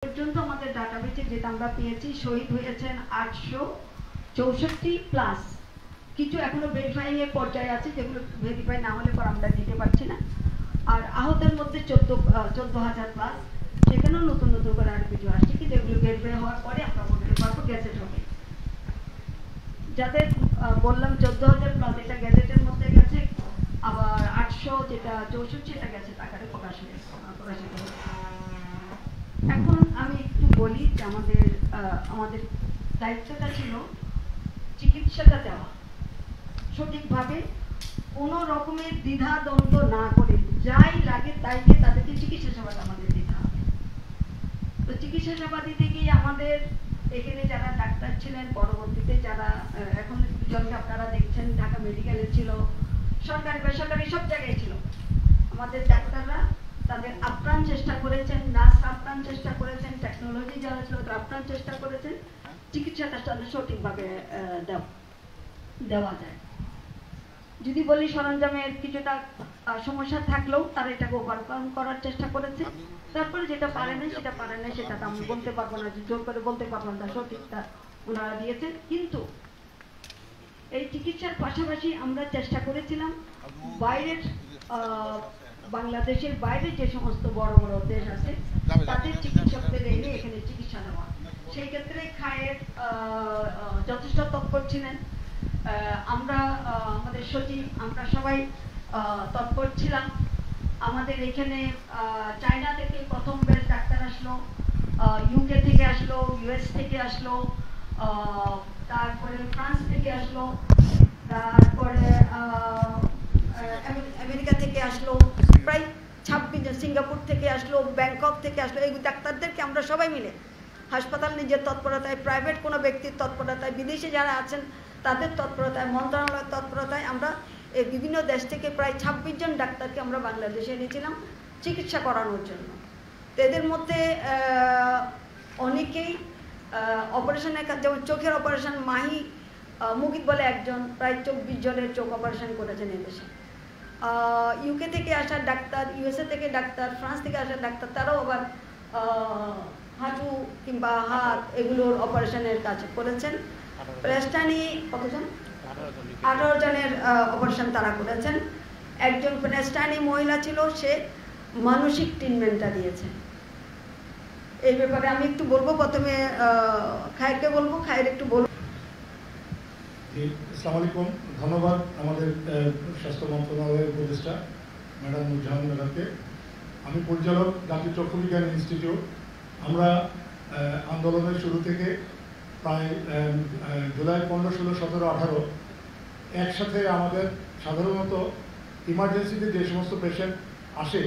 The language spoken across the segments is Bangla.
পর্যন্ত আমাদের ডাটাবেসে যেটা আমরা পেয়েছি, শহীদ হয়েছেন 864 প্লাস। কিছু এখনো ভেরিফাইং এর পর্যায়ে আছে, যেগুলো ভেরিফাই না হলে পর আমরা দিতে পারছি না। আর আহতের মধ্যে 14,000 প্লাস, সেখানেও নতুন নতুন করে আরো কিছু আসছে, কিন্তু এগুলো ভেরিফাই হওয়ার পরে আমরা বলতে পারবো গ্যাজেট হবে। যাদের বললাম 14,000 প্লাস, এটা গ্যাজেটের মধ্যে গেছে। আবার 864 এটা গেছে টাকারে প্রকাশিত হয়েছে। এখন আমি একটু বলি যে আমাদের দায়িত্বটা ছিল চিকিৎসাটা দেওয়া সঠিকভাবে, কোনো রকমের দ্বিধা দ্বন্দ্ব না করে, যাই লাগে তাই দিয়ে তাদেরকে চিকিৎসা সেবাটা আমাদের দিতে হবে। তো চিকিৎসা সেবা দিতে গিয়ে আমাদের এখানে যারা ডাক্তার ছিলেন, পরবর্তীতে যারা এখন দুজনকে আপনারা দেখছেন, ঢাকা মেডিকেলে ছিল, সরকারি বেসরকারি সব জায়গায় ছিল, আমাদের ডাক্তাররা তাদের আপ্রাণ চেষ্টা করেছেন, নার্স আপ্রাণ চেষ্টা করেছেন, টেকনোলজি যারা ছিল তারা আপ্রাণ চেষ্টা করেছেন চিকিৎসাটা সঠিকভাবে দেওয়া যায়। যদি বলি সরঞ্জামের কিছুটা সমস্যা থাকলেও তারা এটাকে ওভারকাম করার চেষ্টা করেছে। তারপরে যেটা পারে না সেটা তো আমি বলতে পারবো না, জোর করে বলতে পারবো না, সঠিকটা ওনারা দিয়েছেন। কিন্তু এই চিকিৎসার পাশাপাশি আমরা চেষ্টা করেছিলাম বাইরের বাংলাদেশের বাইরে যে সমস্ত বড় বড় দেশ আছে তাদের চিকিৎসকদের এনে এখানে চিকিৎসা দেওয়া। সেই ক্ষেত্রে খায়ের যথেষ্ট তৎপর ছিলেন। আমরা আমাদের সচিব, আমরা সবাই তৎপর ছিলাম। আমাদের এখানে চায়না থেকে প্রথম ব্যাচ ডাক্তার আসলো, ইউকে থেকে আসলো, ইউএস থেকে আসলো, তারপরে ফ্রান্স থেকে আসলো, তারপরে আমেরিকা থেকে আসলো, প্রায় 26 জন, সিঙ্গাপুর থেকে আসলো, ব্যাংকক থেকে আসলো। এই ডাক্তারদেরকে আমরা সবাই মিলে হাসপাতাল নিজের তৎপরতায়, প্রাইভেট কোনো ব্যক্তির তৎপরতায়, বিদেশে যারা আছেন তাদের তৎপরতায়, মন্ত্রণালয়ের তৎপরতায় আমরা এই বিভিন্ন দেশ থেকে প্রায় 26 জন ডাক্তারকে আমরা বাংলাদেশে এনেছিলাম চিকিৎসা করানোর জন্য। তো এদের মধ্যে অনেকেই অপারেশনের কাজ, যেমন চোখের অপারেশন মাহি মুকিত বলে একজন, প্রায় 24 জনের চোখ অপারেশন করেছেন এদেশে। ইউকে থেকে আসা ডাক্তার, ইউএসএ থেকে ডাক্তার, ফ্রান্স থেকে আসা ডাক্তার, তারাও আবার হাঁটু কিংবা হাত এগুলোর অপারেশনের কাজ করেছেন। প্রেস্টানি কতজন? 18 জনের অপারেশন তারা করেছেন। একজন প্রেস্টানি মহিলা ছিল, সে মানসিক ট্রিটমেন্টটা দিয়েছে। এই ব্যাপারে আমি একটু বলবো, প্রথমে খায়েরকে বলবো, খায়ের একটু বলবো। আসসালামু আলাইকুম, ধন্যবাদ আমাদের স্বাস্থ্য মন্ত্রণালয়ের উপদেষ্টা ম্যাডাম নুরজাহান ম্যাডামকে। আমি পরিচালক জাতীয় চক্ষু বিজ্ঞান ইনস্টিটিউট। আমরা আন্দোলনের শুরু থেকে প্রায় জুলাই 15, 16, 17, 18 একসাথে আমাদের সাধারণত ইমার্জেন্সিতে যে সমস্ত পেশেন্ট আসে,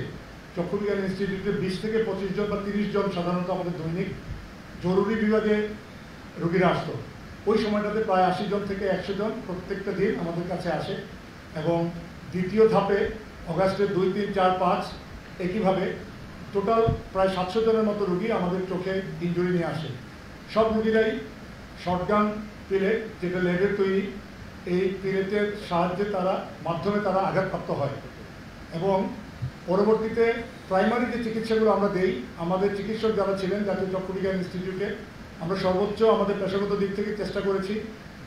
চক্ষু বিজ্ঞান ইনস্টিটিউটে 20 থেকে 25 জন বা 30 জন সাধারণত আমাদের দৈনিক জরুরি বিভাগে রোগীরা আসতো। ওই সময়টাতে প্রায় 80 জন থেকে 100 জন প্রত্যেকটা দিন আমাদের কাছে আসে। এবং দ্বিতীয় ধাপে অগাস্টের 2, 3, 4, 5 একইভাবে টোটাল প্রায় 700 জনের মতো রোগী আমাদের চোখে ইনজুরি নিয়ে আসে। সব রোগীরাই শর্টগান পিলেট, যেটা লেডের তৈরি, এই পিলেটের সাহায্যে মাধ্যমে তারা আঘাতপ্রাপ্ত হয়। এবং পরবর্তীতে প্রাইমারি যে চিকিৎসাগুলো আমরা দেই, আমাদের চিকিৎসক যারা ছিলেন জাতীয় চক্ষু বিজ্ঞান ইনস্টিটিউটে, আমরা সর্বোচ্চ আমাদের পেশাগত দিক থেকে চেষ্টা করেছি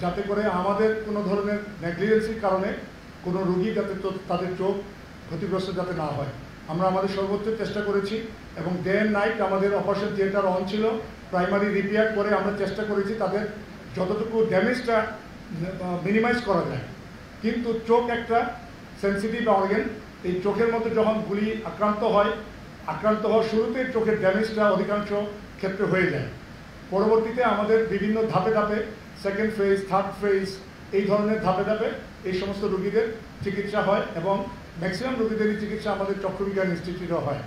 যাতে করে আমাদের কোনো ধরনের নেগলিজেন্সির কারণে কোনো রোগী যাতে তাদের চোখ ক্ষতিগ্রস্ত যাতে না হয়। আমরা আমাদের সর্বোচ্চ চেষ্টা করেছি এবং ডে অ্যান্ড নাইট আমাদের অপারেশন থিয়েটার অন ছিল। প্রাইমারি রিপেয়ার করে আমরা চেষ্টা করেছি তাদের যতটুকু ড্যামেজটা মিনিমাইজ করা যায়। কিন্তু চোখ একটা সেন্সিটিভ অর্গান। এই চোখের মধ্যে যখন গুলি আক্রান্ত হওয়ার শুরুতে চোখের ড্যামেজটা অধিকাংশ ক্ষেত্রে হয়ে যায়। পরবর্তীতে আমাদের বিভিন্ন ধাপে ধাপে, সেকেন্ড ফেজ, থার্ড ফেজ, এই ধরনের ধাপে ধাপে এই সমস্ত রোগীদের চিকিৎসা হয় এবং ম্যাক্সিমাম রোগীদেরই চিকিৎসা আমাদের চক্ষু বিজ্ঞান ইনস্টিটিউটে হয়।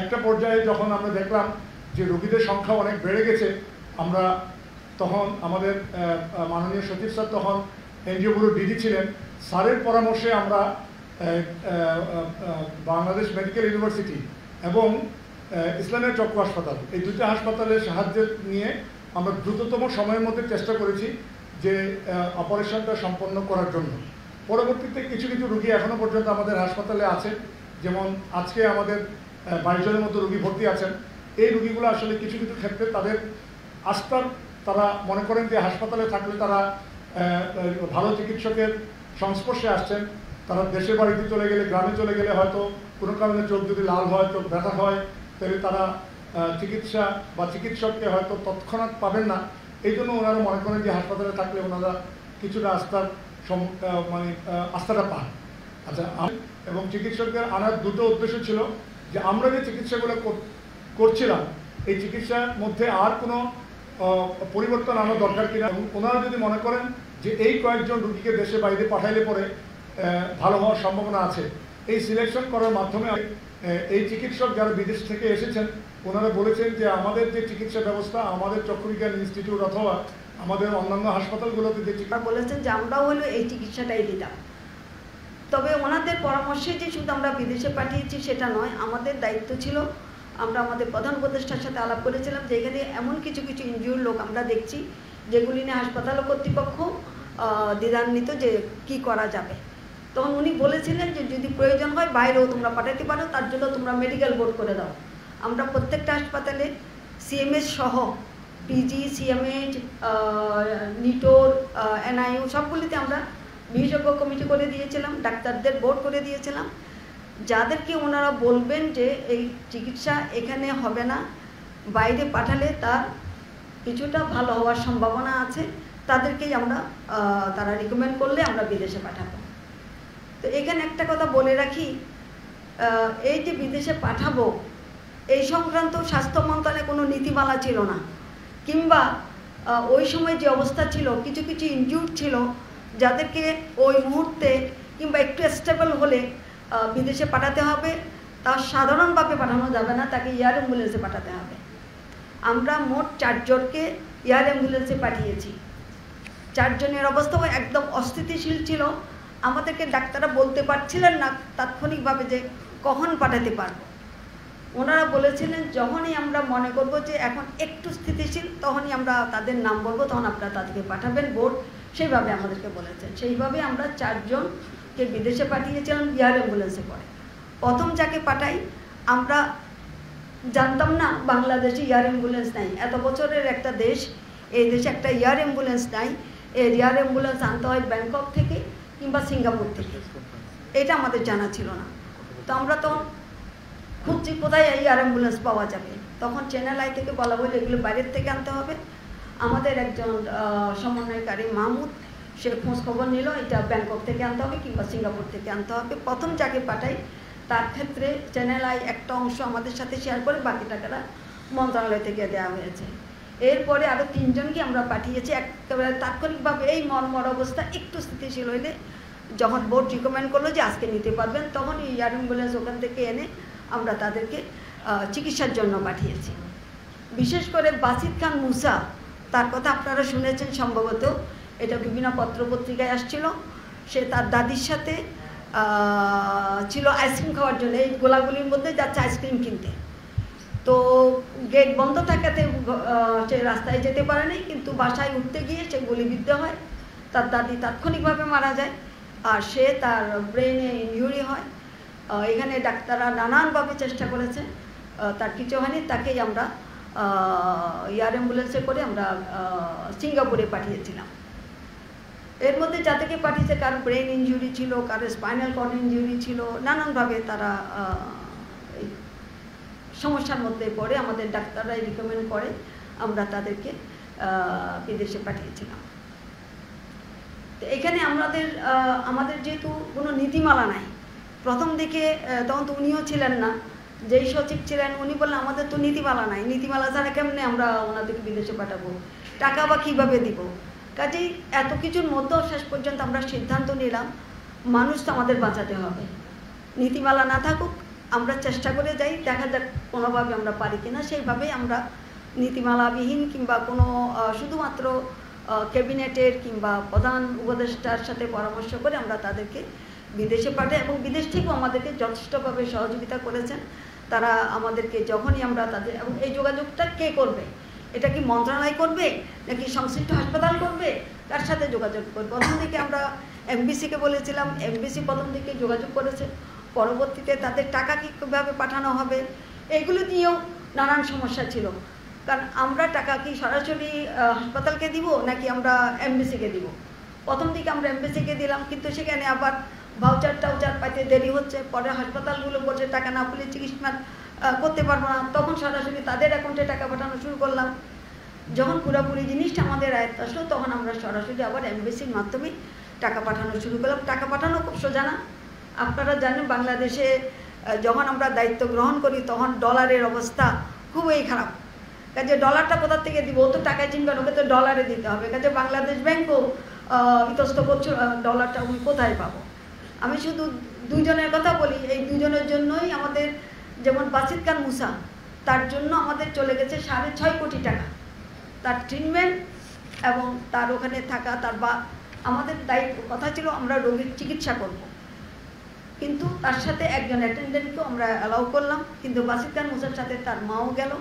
একটা পর্যায়ে যখন আমরা দেখলাম যে রোগীদের সংখ্যা অনেক বেড়ে গেছে, আমরা তখন আমাদের মাননীয় সচিব স্যার তখন এনজিও ব্যুরোর ডিজি ছিলেন, স্যারের পরামর্শে আমরা বাংলাদেশ মেডিকেল ইউনিভার্সিটি এবং ইসলামিয়া চক্ষু হাসপাতাল, এই দুইটা হাসপাতালের সাহায্য নিয়ে আমরা দ্রুততম সময়ের মধ্যে চেষ্টা করেছি যে অপারেশনটা সম্পন্ন করার জন্য। পরবর্তীতে কিছু কিছু রোগী এখনও পর্যন্ত আমাদের হাসপাতালে আছে, যেমন আজকে আমাদের 22 জনের মতো রোগী ভর্তি আছেন। এই রোগীগুলো আসলে কিছু কিছু ক্ষেত্রে তাদের আস্থার, তারা মনে করেন যে হাসপাতালে থাকলে তারা ভালো চিকিৎসকের সংস্পর্শে আসছেন, তারা দেশের বাড়িতে চলে গেলে, গ্রামে চলে গেলে হয়তো কোনো কারণে চোখ যদি লাল হয়, চোখ ব্যথা হয়, তাহলে তারা চিকিৎসা বা চিকিৎসককে হয়তো তৎক্ষণাৎ পাবেন না। এই জন্য ওনারা মনে করেন যে হাসপাতালে থাকলে ওনারা কিছুটা আস্থাটা পান। আচ্ছা, এবং চিকিৎসকদের আনার দুটো উদ্দেশ্য ছিল যে আমরা যে চিকিৎসাগুলো করছিলাম এই চিকিৎসার মধ্যে আর কোনো পরিবর্তন আনার দরকার কিনা, এবং ওনারা যদি মনে করেন যে এই কয়েকজন রুগীকে দেশে বাইরে পাঠাইলে পরে ভালো হওয়ার সম্ভাবনা আছে, এই সিলেকশন করার মাধ্যমে এই চিকিৎসক যারা বিদেশ থেকে এসেছেন ওনারা বলেছেন যে আমাদের যে চিকিৎসা ব্যবস্থা, আমাদের চক্ষুবিজ্ঞান ইনস্টিটিউট অথবা আমাদের অন্যান্য হাসপাতালগুলোতে যে চিকিৎসা বলেছেন যে আমরাও হলো এই চিকিৎসাটাই দিতাম। তবে ওনাদের পরামর্শে যে শুধু আমরা বিদেশে পাঠিয়েছি সেটা নয়, আমাদের দায়িত্ব ছিল, আমরা আমাদের প্রধান উপদেষ্টার সাথে আলাপ করেছিলাম যে এখানে এমন কিছু কিছু ইনজিওর লোক আমরা দেখছি যেগুলি নিয়ে হাসপাতাল কর্তৃপক্ষ দ্বিধান্বিত যে কি করা যাবে। তখন উনি বলেছিলেন যে যদি প্রয়োজন হয় বাইরেও তোমরা পাঠাতে পারো, তার জন্য তোমরা মেডিকেল বোর্ড করে দাও। আমরা প্রত্যেকটা হাসপাতালে সিএমএস সহ পিজি, সিএমএইচ, নিটোর, এনআইইউ সবগুলিতে আমরা বিশেষজ্ঞ কমিটি করে দিয়েছিলাম, ডাক্তারদের বোর্ড করে দিয়েছিলাম, যাদেরকে ওনারা বলবেন যে এই চিকিৎসা এখানে হবে না, বাইরে পাঠালে তার কিছুটা ভালো হওয়ার সম্ভাবনা আছে, তাদেরকেই আমরা তারা রিকমেন্ড করলে আমরা বিদেশে পাঠাবো। তো এখানে একটা কথা বলে রাখি, এই যে বিদেশে পাঠাবো এই সংক্রান্ত স্বাস্থ্য মন্ত্রণালয়ে কোনো নীতিমালা ছিল না, কিংবা ওই সময় যে অবস্থা ছিল কিছু কিছু ইনজিউর্ড ছিল যাদেরকে ওই মুহূর্তে কিংবা একটু স্টেবল হলে বিদেশে পাঠাতে হবে, তা সাধারণভাবে পাঠানো যাবে না, তাকে এয়ার অ্যাম্বুলেন্সে পাঠাতে হবে। আমরা মোট 4 জনকে এয়ার অ্যাম্বুলেন্সে পাঠিয়েছি। 4 জনের অবস্থাও একদম অস্থিতিশীল ছিল, আমাদেরকে ডাক্তাররা বলতে পারছিলেন না তাৎক্ষণিকভাবে যে কখন পাঠাতে পারবো। ওনারা বলেছিলেন যখনই আমরা মনে করব যে এখন একটু স্থিতিশীল তখনই আমরা তাদের নাম বলবো, তখন আপনারা তাদেরকে পাঠাবেন, বোর্ড সেইভাবে আমাদেরকে বলেছেন। সেইভাবে আমরা 4 জনকে বিদেশে পাঠিয়েছিলাম এয়ার অ্যাম্বুলেন্সে করে। প্রথম যাকে পাঠাই আমরা জানতাম না বাংলাদেশে এয়ার অ্যাম্বুলেন্স নাই, এত বছরের একটা দেশ, এই দেশে একটা এয়ার অ্যাম্বুলেন্স নাই। এই এয়ার অ্যাম্বুলেন্স আনতে হয় ব্যাংকক থেকে কিংবা সিঙ্গাপুর থেকে, এটা আমাদের জানা ছিল না। তো আমরা তখন খুঁজছি কোথায় এই এয়ার অ্যাম্বুলেন্স পাওয়া যাবে, তখন চ্যানেল আই থেকে বলা হলো এগুলো বাইরের থেকে আনতে হবে। আমাদের একজন সমন্বয়কারী মাহমুদ, সে খোঁজ খবর নিল এটা ব্যাংকক থেকে আনতে হবে কিংবা সিঙ্গাপুর থেকে আনতে হবে। প্রথম যাকে পাঠাই তার ক্ষেত্রে চ্যানেল আই একটা অংশ আমাদের সাথে শেয়ার করে বাকি টাকাটা মন্ত্রণালয় থেকে দেওয়া হয়েছে। এরপরে আরও 3 জনকে আমরা পাঠিয়েছি একেবারে তাৎক্ষণিকভাবে, এই মর্মর অবস্থা একটু স্থিতিশীল হইলে যখন বোর্ড রিকমেন্ড করলো যে আজকে নিতে পারবেন, তখন এই এয়ার অ্যাম্বুলেন্স ওখান থেকে এনে আমরা তাদেরকে চিকিৎসার জন্য পাঠিয়েছি। বিশেষ করে বাসিত খান মুসা, তার কথা আপনারা শুনেছেন সম্ভবত, এটা বিভিন্ন পত্রপত্রিকায় আসছিল। সে তার দাদির সাথে ছিল আইসক্রিম খাওয়ার জন্য, এই গোলাগুলির মধ্যে যাচ্ছে আইসক্রিম কিনতে। তো গেট বন্ধ থাকাতে সে রাস্তায় যেতে পারে নাই, কিন্তু বাসায় উঠতে গিয়ে সে গুলিবিদ্ধ হয়, তার দাদি তাৎক্ষণিকভাবে মারা যায়, আর সে তার ব্রেনে ইনজুরি হয়। এখানে ডাক্তাররা নানানভাবে চেষ্টা করেছে, তার কিছু হয়নি, তাকেই আমরা এয়ার অ্যাম্বুলেন্সে করে আমরা সিঙ্গাপুরে পাঠিয়েছিলাম। এর মধ্যে যাদেরকে পাঠিয়েছে কারো ব্রেন ইনজুরি ছিল, কারো স্পাইনাল কর্ড ইনজুরি ছিল, নানানভাবে তারা এই সমস্যার মধ্যে পড়ে আমাদের ডাক্তাররাই রিকমেন্ড করে আমরা তাদেরকে বিদেশে পাঠিয়েছিলাম। তো এখানে আমাদের যেহেতু কোনো নীতিমালা নাই, প্রথম দিকে তখন তো উনিও ছিলেন না, যেই সচিব ছিলেন উনি বললেন আমাদের তো নীতিমালা নাই, নীতিমালা ছাড়া কেমনে আমরা ওনাদেরকে বিদেশে পাঠাবো, টাকা বা কীভাবে দিব। কাজেই এত কিছুর মধ্যেও শেষ পর্যন্ত আমরা সিদ্ধান্ত নিলাম মানুষ তো আমাদের বাঁচাতে হবে, নীতিমালা না থাকুক আমরা চেষ্টা করে যাই, দেখা যাক কোনোভাবে আমরা পারি কিনা। সেইভাবেই আমরা নীতিমালাবিহীন কিংবা কোনো শুধুমাত্র ক্যাবিনেটের কিংবা প্রধান উপদেষ্টার সাথে পরামর্শ করে আমরা তাদেরকে বিদেশে পাঠাই, এবং বিদেশ থেকেও আমাদেরকে যথেষ্টভাবে সহযোগিতা করেছেন। তারা আমাদেরকে যখনই আমরা তাদের, এবং এই যোগাযোগটা কে করবে, এটা কি মন্ত্রণালয় করবে নাকি সংশ্লিষ্ট হাসপাতাল করবে, তার সাথে যোগাযোগ করবে। প্রথম দিকে আমরা এমবিসিকে বলেছিলাম, এমবিসি প্রথম দিকে যোগাযোগ করেছে, পরবর্তীতে তাদের টাকা কীভাবে পাঠানো হবে এগুলো নিয়েও নানান সমস্যা ছিল। কারণ আমরা টাকা কি সরাসরি হাসপাতালকে দিব নাকি আমরা এমবিসিকে দিব? প্রথম দিকে আমরা এমবিসিকে দিলাম, কিন্তু সেখানে আবার ভাউচার পাইতে দেরি হচ্ছে। পরে হাসপাতালগুলো বলছে টাকা না পেলে চিকিৎসা করতে পারবো না, তখন সরাসরি তাদের অ্যাকাউন্টে টাকা পাঠানো শুরু করলাম। যখন পুরোপুরি জিনিসটা আমাদের আয়ত্ত আসলো তখন আমরা সরাসরি আবার এমবিসির মাধ্যমে টাকা পাঠানো শুরু করলাম। টাকা পাঠানো খুব সোজা না। আপনারা জানেন বাংলাদেশে যখন আমরা দায়িত্ব গ্রহণ করি তখন ডলারের অবস্থা খুবই খারাপ। কাজে ডলারটা কোথা থেকে দিব? ও তো টাকায় চিনবেন, ওকে তো ডলারে দিতে হবে। কাজে বাংলাদেশ ব্যাংকও ইতস্ত করছে ডলারটা আমি কোথায় পাবো। আমি শুধু দুজনের কথা বলি, এই দুজনের জন্যই আমাদের, যেমন বাসিত খান মুসা, তার জন্য আমাদের চলে গেছে 6.5 কোটি টাকা, তার ট্রিটমেন্ট এবং তার ওখানে থাকা, তার আমাদের দায়িত্ব কথা ছিল আমরা রোগীর চিকিৎসা করব, কিন্তু তার সাথে একজন অ্যাটেন্ডেন্টকেও আমরা অ্যালাউ করলাম। কিন্তু বাসিত খান মুসার সাথে তার মাও গেল।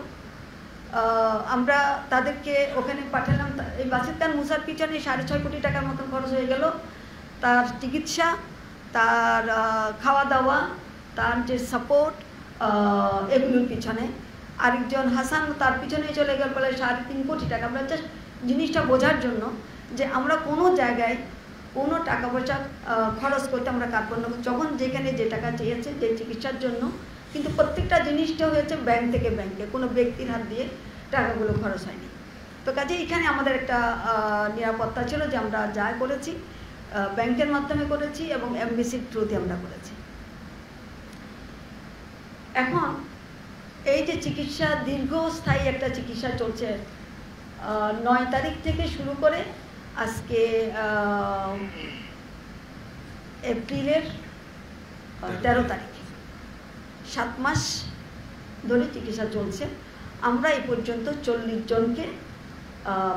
আমরা তাদেরকে ওখানে পাঠালাম। এই বাসিত খান মুসার পিছনে 6.5 কোটি টাকার মতন খরচ হয়ে গেল। তার চিকিৎসা, তার খাওয়া দাওয়া, তার যে সাপোর্ট, এগুলোর পিছনে। আরেকজন হাসান, তার পিছনে চলে গেল বলে 3.5 কোটি টাকা। আমরা জাস্ট জিনিসটা বোঝার জন্য যে আমরা কোনো জায়গায় কোনো টাকা পয়সা খরচ করতে আমরা কার্পণ্য করি, যখন যেখানে যে টাকা চেয়েছে যে চিকিৎসার জন্য, কিন্তু প্রত্যেকটা জিনিসটা হয়েছে ব্যাংক থেকে ব্যাংকে, কোনো ব্যক্তির হাত দিয়ে টাকাগুলো খরচ হয়নি। তো কাজে এখানে আমাদের একটা নিরাপত্তা ছিল যে আমরা যা করেছি ব্যাংকের মাধ্যমে করেছি এবং এমবিসির থ্রুতে আমরা করেছি। এখন এই যে চিকিৎসা, দীর্ঘস্থায়ী একটা চিকিৎসা চলছে, 9 তারিখ থেকে শুরু করে আজকে এপ্রিলের 13 তারিখ, 7 মাস ধরে চিকিৎসা চলছে। আমরা এই পর্যন্ত 40 জনকে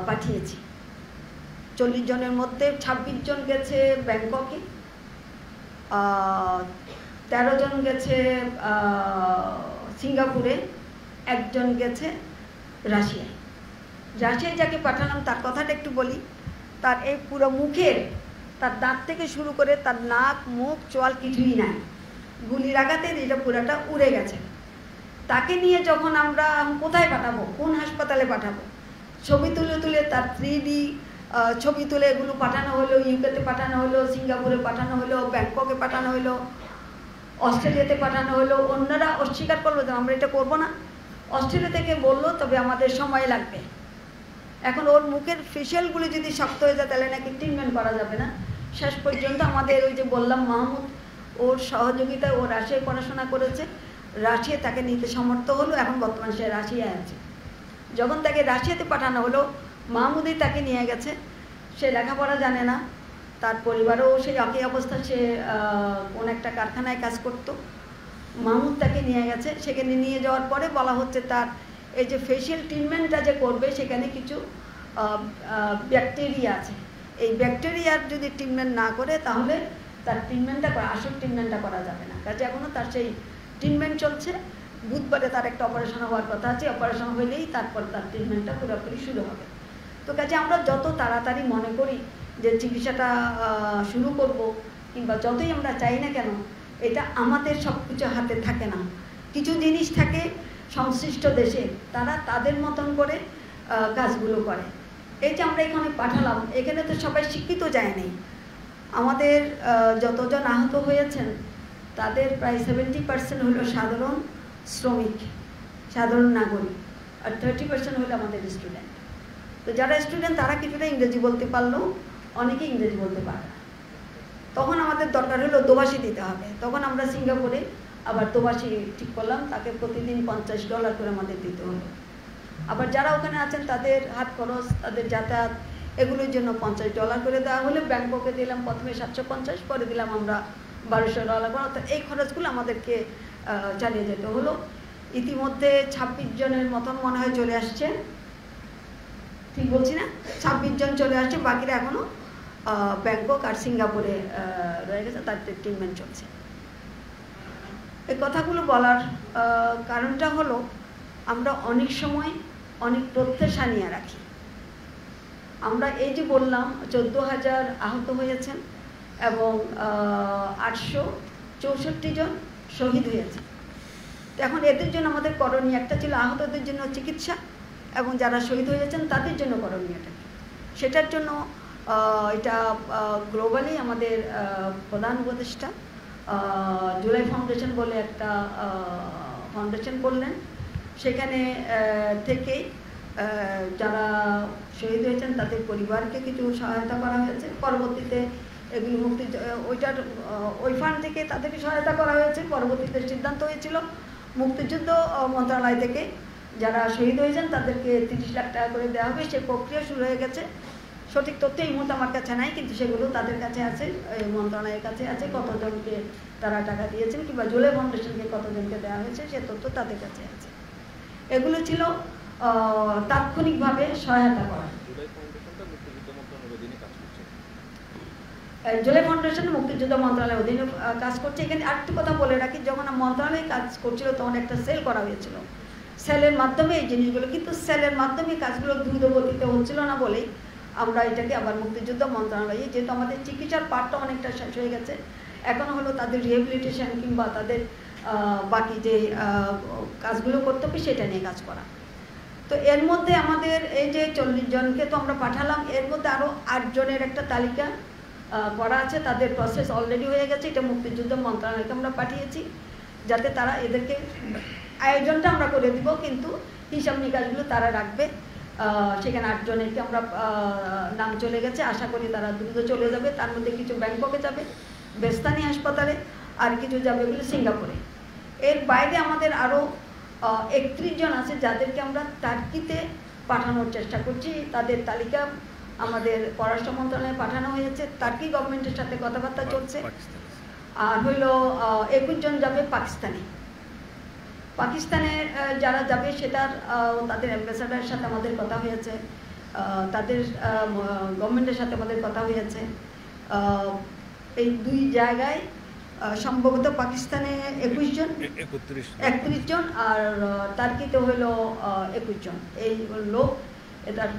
পাঠিয়েছি। 40 জনের মধ্যে 26 জন গেছে ব্যাংককে, 13 জন গেছে সিঙ্গাপুরে, 1 জন গেছে রাশিয়ায়। রাশিয়ায় যাকে পাঠালাম তার কথাটা একটু বলি। তার এই পুরো মুখের, তার দাঁত থেকে শুরু করে তার নাক, মুখ, চোয়াল কিছুই নাই, গুলির আঘাতে এটা পুরোটা উড়ে গেছে। তাকে নিয়ে যখন আমরা কোথায় পাঠাবো, কোন হাসপাতালে পাঠাবো, ছবি তুলে তার 3D ছবি তুলে এগুলো পাঠানো হলো, ইউকেতে পাঠানো হলো, সিঙ্গাপুরে পাঠানো হলো, ব্যাংককে পাঠানো হলো, অস্ট্রেলিয়াতে পাঠানো হলো। অন্যরা অস্বীকার করলো যে আমরা এটা করবো না। অস্ট্রেলিয়া থেকে বললো তবে আমাদের সময় লাগবে। এখন ওর মুখের ফেশিয়ালগুলো যদি শক্ত হয়ে যায় তাহলে নাকি ট্রিটমেন্ট করা যাবে না। শেষ পর্যন্ত আমাদের ওই যে বললাম মাহমুদ, ওর সহযোগিতায় ও রাশিয়ায় পড়াশোনা করেছে, রাশিয়া তাকে নিতে সমর্থ হলো। এখন বর্তমানে সে রাশিয়ায় আছে। যখন তাকে রাশিয়াতে পাঠানো হলো, মাহমুদই তাকে নিয়ে গেছে। সে লেখাপড়া জানে না, তার পরিবারও সেই একই অবস্থা। সে কোন একটা কারখানায় কাজ করত। মাহমুদ তাকে নিয়ে গেছে। সেখানে নিয়ে যাওয়ার পরে বলা হচ্ছে তার এই যে ফেশিয়াল ট্রিটমেন্টটা যে করবে সেখানে কিছু ব্যাকটেরিয়া আছে। এই ব্যাকটেরিয়ার যদি ট্রিটমেন্ট না করে তাহলে তার ট্রিটমেন্টটা আসল ট্রিটমেন্টটা করা যাবে না। কাজে এখনও তার সেই ট্রিটমেন্ট চলছে। বুধবারে তার একটা অপারেশন হওয়ার কথা আছে। অপারেশন হলেই তারপর তার ট্রিটমেন্টটা পুরোপুরি শুরু হবে। তো কাজে আমরা যত তাড়াতাড়ি মনে করি যে চিকিৎসাটা শুরু করব, কিংবা যতই আমরা চাই না কেন, এটা আমাদের সব কিছু হাতে থাকে না। কিছু জিনিস থাকে সংশ্লিষ্ট দেশে, তারা তাদের মতন করে কাজগুলো করে। এই যে আমরা এখানে পাঠালাম, এখানে তো সবাই শিক্ষিত যায় নাই। আমাদের যতজন আহত হয়েছেন তাদের প্রায় 70% হলো সাধারণ শ্রমিক, সাধারণ নাগরিক, আর 30% হলো আমাদের স্টুডেন্ট। তো যারা স্টুডেন্ট তারা কিছুটা ইংরেজি বলতে পারলেও অনেকে ইংরেজি বলতে পারে না। তখন আমাদের দরকার হলো দোভাষী দিতে হবে। তখন আমরা সিঙ্গাপুরে আবার দোভাষী ঠিক করলাম, তাকে প্রতিদিন $50 করে আমাদের দিতে হলো। আবার যারা ওখানে আছেন তাদের হাত খরচ, তাদের যাতায়াত, এগুলোর জন্য $50 করে দেওয়া হলো। ব্যাংককে দিলাম প্রথমে 750, পরে দিলাম আমরা $1200। অর্থাৎ এই খরচগুলো আমাদেরকে চালিয়ে যেতে হলো। ইতিমধ্যে 26 জনের মতন মনে হয় চলে আসছে, ঠিক বলছি না? 26 জন চলে আসছে, বাকিরা এখনও ব্যাংকক আর সিঙ্গাপুরে রয়ে গেছে, তাদের ট্রিটমেন্ট চলছে। এই কথাগুলো বলার কারণটা হলো আমরা অনেক সময় অনেক প্রত্যাশা নিয়ে রাখি। আমরা এই যে বললাম 14,000 আহত হয়েছেন এবং 864 জন শহীদ হয়েছে। তো এখন এদের জন্য আমাদের করণীয় একটা ছিল আহতদের জন্য চিকিৎসা, এবং যারা শহীদ হয়েছেন তাদের জন্য করণীয়টা কি, সেটার জন্য এটা গ্লোবালি আমাদের প্রধান উপদেষ্টা জুলাই ফাউন্ডেশন বলে একটা ফাউন্ডেশন করলেন। সেখানে থেকেই যারা শহীদ হয়েছেন তাদের পরিবারকে কিছু সহায়তা করা হয়েছে। পরবর্তীতে এগুলি ওই ফান্ড থেকে তাদেরকে সহায়তা করা হয়েছে। পরবর্তীতে সিদ্ধান্ত হয়েছিল মুক্তিযুদ্ধ মন্ত্রণালয় থেকে যারা শহীদ হয়েছেন তাদেরকে 30 লাখ টাকা করে দেওয়া হবে। সে প্রক্রিয়া শুরু হয়ে গেছে। সঠিক তথ্য এই মুহূর্তে আমার কাছে নাই, কিন্তু সেগুলো তাদের কাছে আছে, মন্ত্রণালয়ের কাছে আছে, কতজনকে তারা টাকা দিয়েছেন কিংবা জুলাই ফাউন্ডেশনকে কতজনকে দেওয়া হয়েছে সে তথ্য তাদের কাছে আছে। এগুলো ছিল তাৎক্ষণিকভাবে সহায়তা করা। জুলাই ফাউন্ডেশন মুক্তিযুদ্ধ মন্ত্রণালয়ের অধীনে কাজ করছে। এখানে আরেকটি কথা বলে রাখি, যখন মন্ত্রণালয়ে কাজ করছিল তখন একটা সেল করা হয়েছিল, সেলের মাধ্যমে এই জিনিসগুলো, কিন্তু সেলের মাধ্যমে কাজগুলো দ্রুত গতিতে হচ্ছিল না বলেই আমরা এটাকে আবার মুক্তিযুদ্ধ মন্ত্রণালয়ে, যেহেতু আমাদের চিকিৎসার পার্টটা অনেকটা শেষ হয়ে গেছে, এখন হলো তাদের রিহ্যাবিলিটেশন কিংবা তাদের বাকি যে কাজগুলো করতে হবে সেটা নিয়ে কাজ করা। তো এর মধ্যে আমাদের এই যে 40 জনকে তো আমরা পাঠালাম, এর মধ্যে আরও 8 জনের একটা তালিকা করা আছে, তাদের প্রসেস অলরেডি হয়ে গেছে। এটা মুক্তিযুদ্ধ মন্ত্রণালয়কে আমরা পাঠিয়েছি যাতে তারা এদেরকে আয়োজনটা আমরা করে দিব, কিন্তু হিসাব নিকাশগুলো তারা রাখবে। সেখানে 8 জনেরকে আমরা নাম চলে গেছে, আশা করি তারা দ্রুত চলে যাবে। তার মধ্যে কিছু ব্যাংককে যাবে, বেস্তানি হাসপাতালে, আর কিছু যাবে বলে সিঙ্গাপুরে। এর বাইরে আমাদের আরও 31 জন আছে যাদেরকে আমরা টার্কিতে পাঠানোর চেষ্টা করছি। তাদের তালিকা আমাদের পররাষ্ট্র মন্ত্রণালয়ে পাঠানো হয়েছে, টার্কি গভর্নমেন্টের সাথে কথাবার্তা চলছে। আর হইল 21 জন যাবে পাকিস্তানে যারা যাবে সেটার তাদের অ্যাম্বাসাডারের সাথে আমাদের কথা হয়েছে, তাদের গভর্নমেন্টের সাথে আমাদের কথা হয়েছে। এই 2 জায়গায় সম্ভবত পাকিস্তানে 21 জন, 31 জন, আর টার্কিতে হইল 21 জন। এই লোক এটার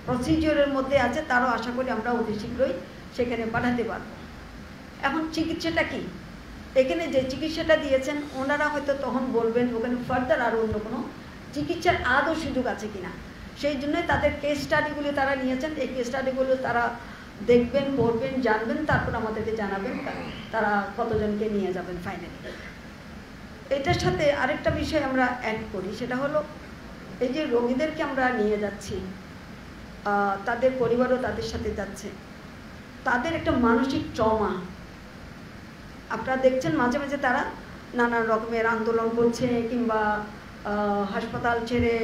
প্রসিজিওরের মধ্যে আছে, তারও আশা করি আমরা অতি শীঘ্রই সেখানে পাঠাতে পারব। এখন চিকিৎসাটা কি, এখানে যে চিকিৎসাটা দিয়েছেন ওনারা হয়তো তখন বলবেন ওখানে ফার্দার আরও অন্য কোনো চিকিৎসার আদৌ সুযোগ আছে কিনা, সেই জন্যই তাদের কেস স্টাডিগুলি তারা নিয়েছেন। এই কেস স্টাডিগুলো তারা দেখবেন, পড়বেন, জানবেন, তারপর আমাদেরকে জানাবেন তারা কতজনকে নিয়ে যাবেন ফাইনালি। এটার সাথে আরেকটা বিষয় আমরা অ্যাড করি, সেটা হলো এই যে রোগীদেরকে আমরা নিয়ে যাচ্ছি, তাদের পরিবারও তাদের সাথে যাচ্ছে, তাদের একটা মানসিক ট্রমা। আপনারা দেখছেন মাঝে মাঝে তারা নানান রকমের আন্দোলন করছে কিংবা হাসপাতাল ছেড়ে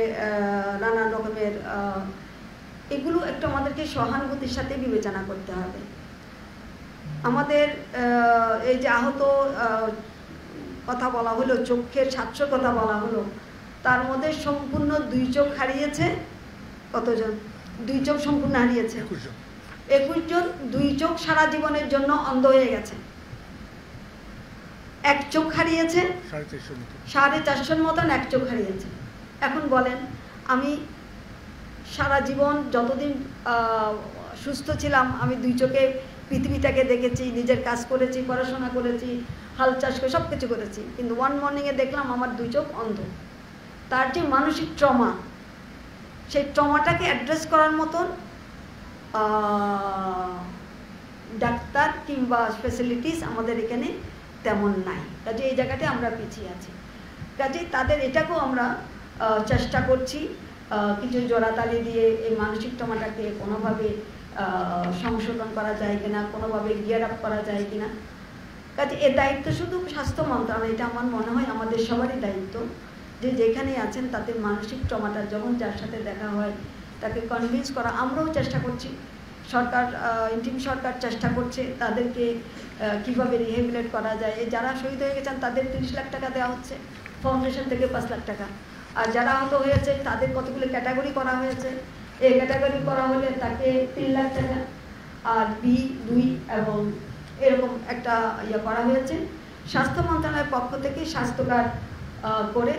নানান রকমের, এগুলো একটু আমাদেরকে সহানুভূতির সাথে বিবেচনা করতে হবে। আমাদের এই যে আহত কথা বলা হলো, চোখের 700 কথা বলা হলো, তার মধ্যে সম্পূর্ণ 2 চোখ হারিয়েছে কতজন? 2 চোখ সম্পূর্ণ হারিয়েছে 21 জন। 2 চোখ সারা জীবনের জন্য অন্ধ হয়ে গেছে। 1 চোখ হারিয়েছে 450 মতন, 1 চোখ হারিয়েছে। এখন বলেন, আমি সারা জীবন যতদিন সুস্থ ছিলাম আমি 2 চোখে পৃথিবীটাকে দেখেছি, নিজের কাজ করেছি, পড়াশোনা করেছি, হাল চাষ করে সব কিছু করেছি, কিন্তু ওয়ান মর্নিংয়ে দেখলাম আমার 2 চোখ অন্ধ। তার যে মানসিক ট্রমা, সেই ট্রমাটাকে অ্যাড্রেস করার মতন ডাক্তার কিংবা ফ্যাসিলিটিস আমাদের এখানে তেমন নাই। কাজে এই জায়গাতে আমরা পিছিয়ে আছি। কাজে তাদের এটাকেও আমরা চেষ্টা করছি কিছু জোড়াতালি দিয়ে এই মানসিক ট্রমাটাকে কোনোভাবে সংশোধন করা যায় কিনা, কোনোভাবে গিয়ার আপ করা যায় কিনা। কাজে এর দায়িত্ব শুধু স্বাস্থ্য মন্ত্রণালয়, এটা আমার মনে হয় আমাদের সবারই দায়িত্ব, যে যেখানে আছেন তাদের মানসিক ট্রমাটা যখন যার সাথে দেখা হয় তাকে কনভিন্স করা। আমরাও চেষ্টা করছি, সরকার, ইন্টিম সরকার চেষ্টা করছে তাদেরকে কীভাবে রিহেবিলেট করা যায়। যারা শহীদ হয়ে গেছেন তাদের 30 লাখ টাকা দেওয়া হচ্ছে, ফাউন্ডেশন থেকে 5 লাখ টাকা। আর যারা আহত হয়েছে তাদের কতগুলো ক্যাটাগরি করা হয়েছে, এই ক্যাটাগরি করা হলে তাকে 3 লাখ টাকা, আর B2 এবং এরকম একটা ইয়ে করা হয়েছে। স্বাস্থ্য মন্ত্রণালয়ের পক্ষ থেকে স্বাস্থ্য কার্ড করে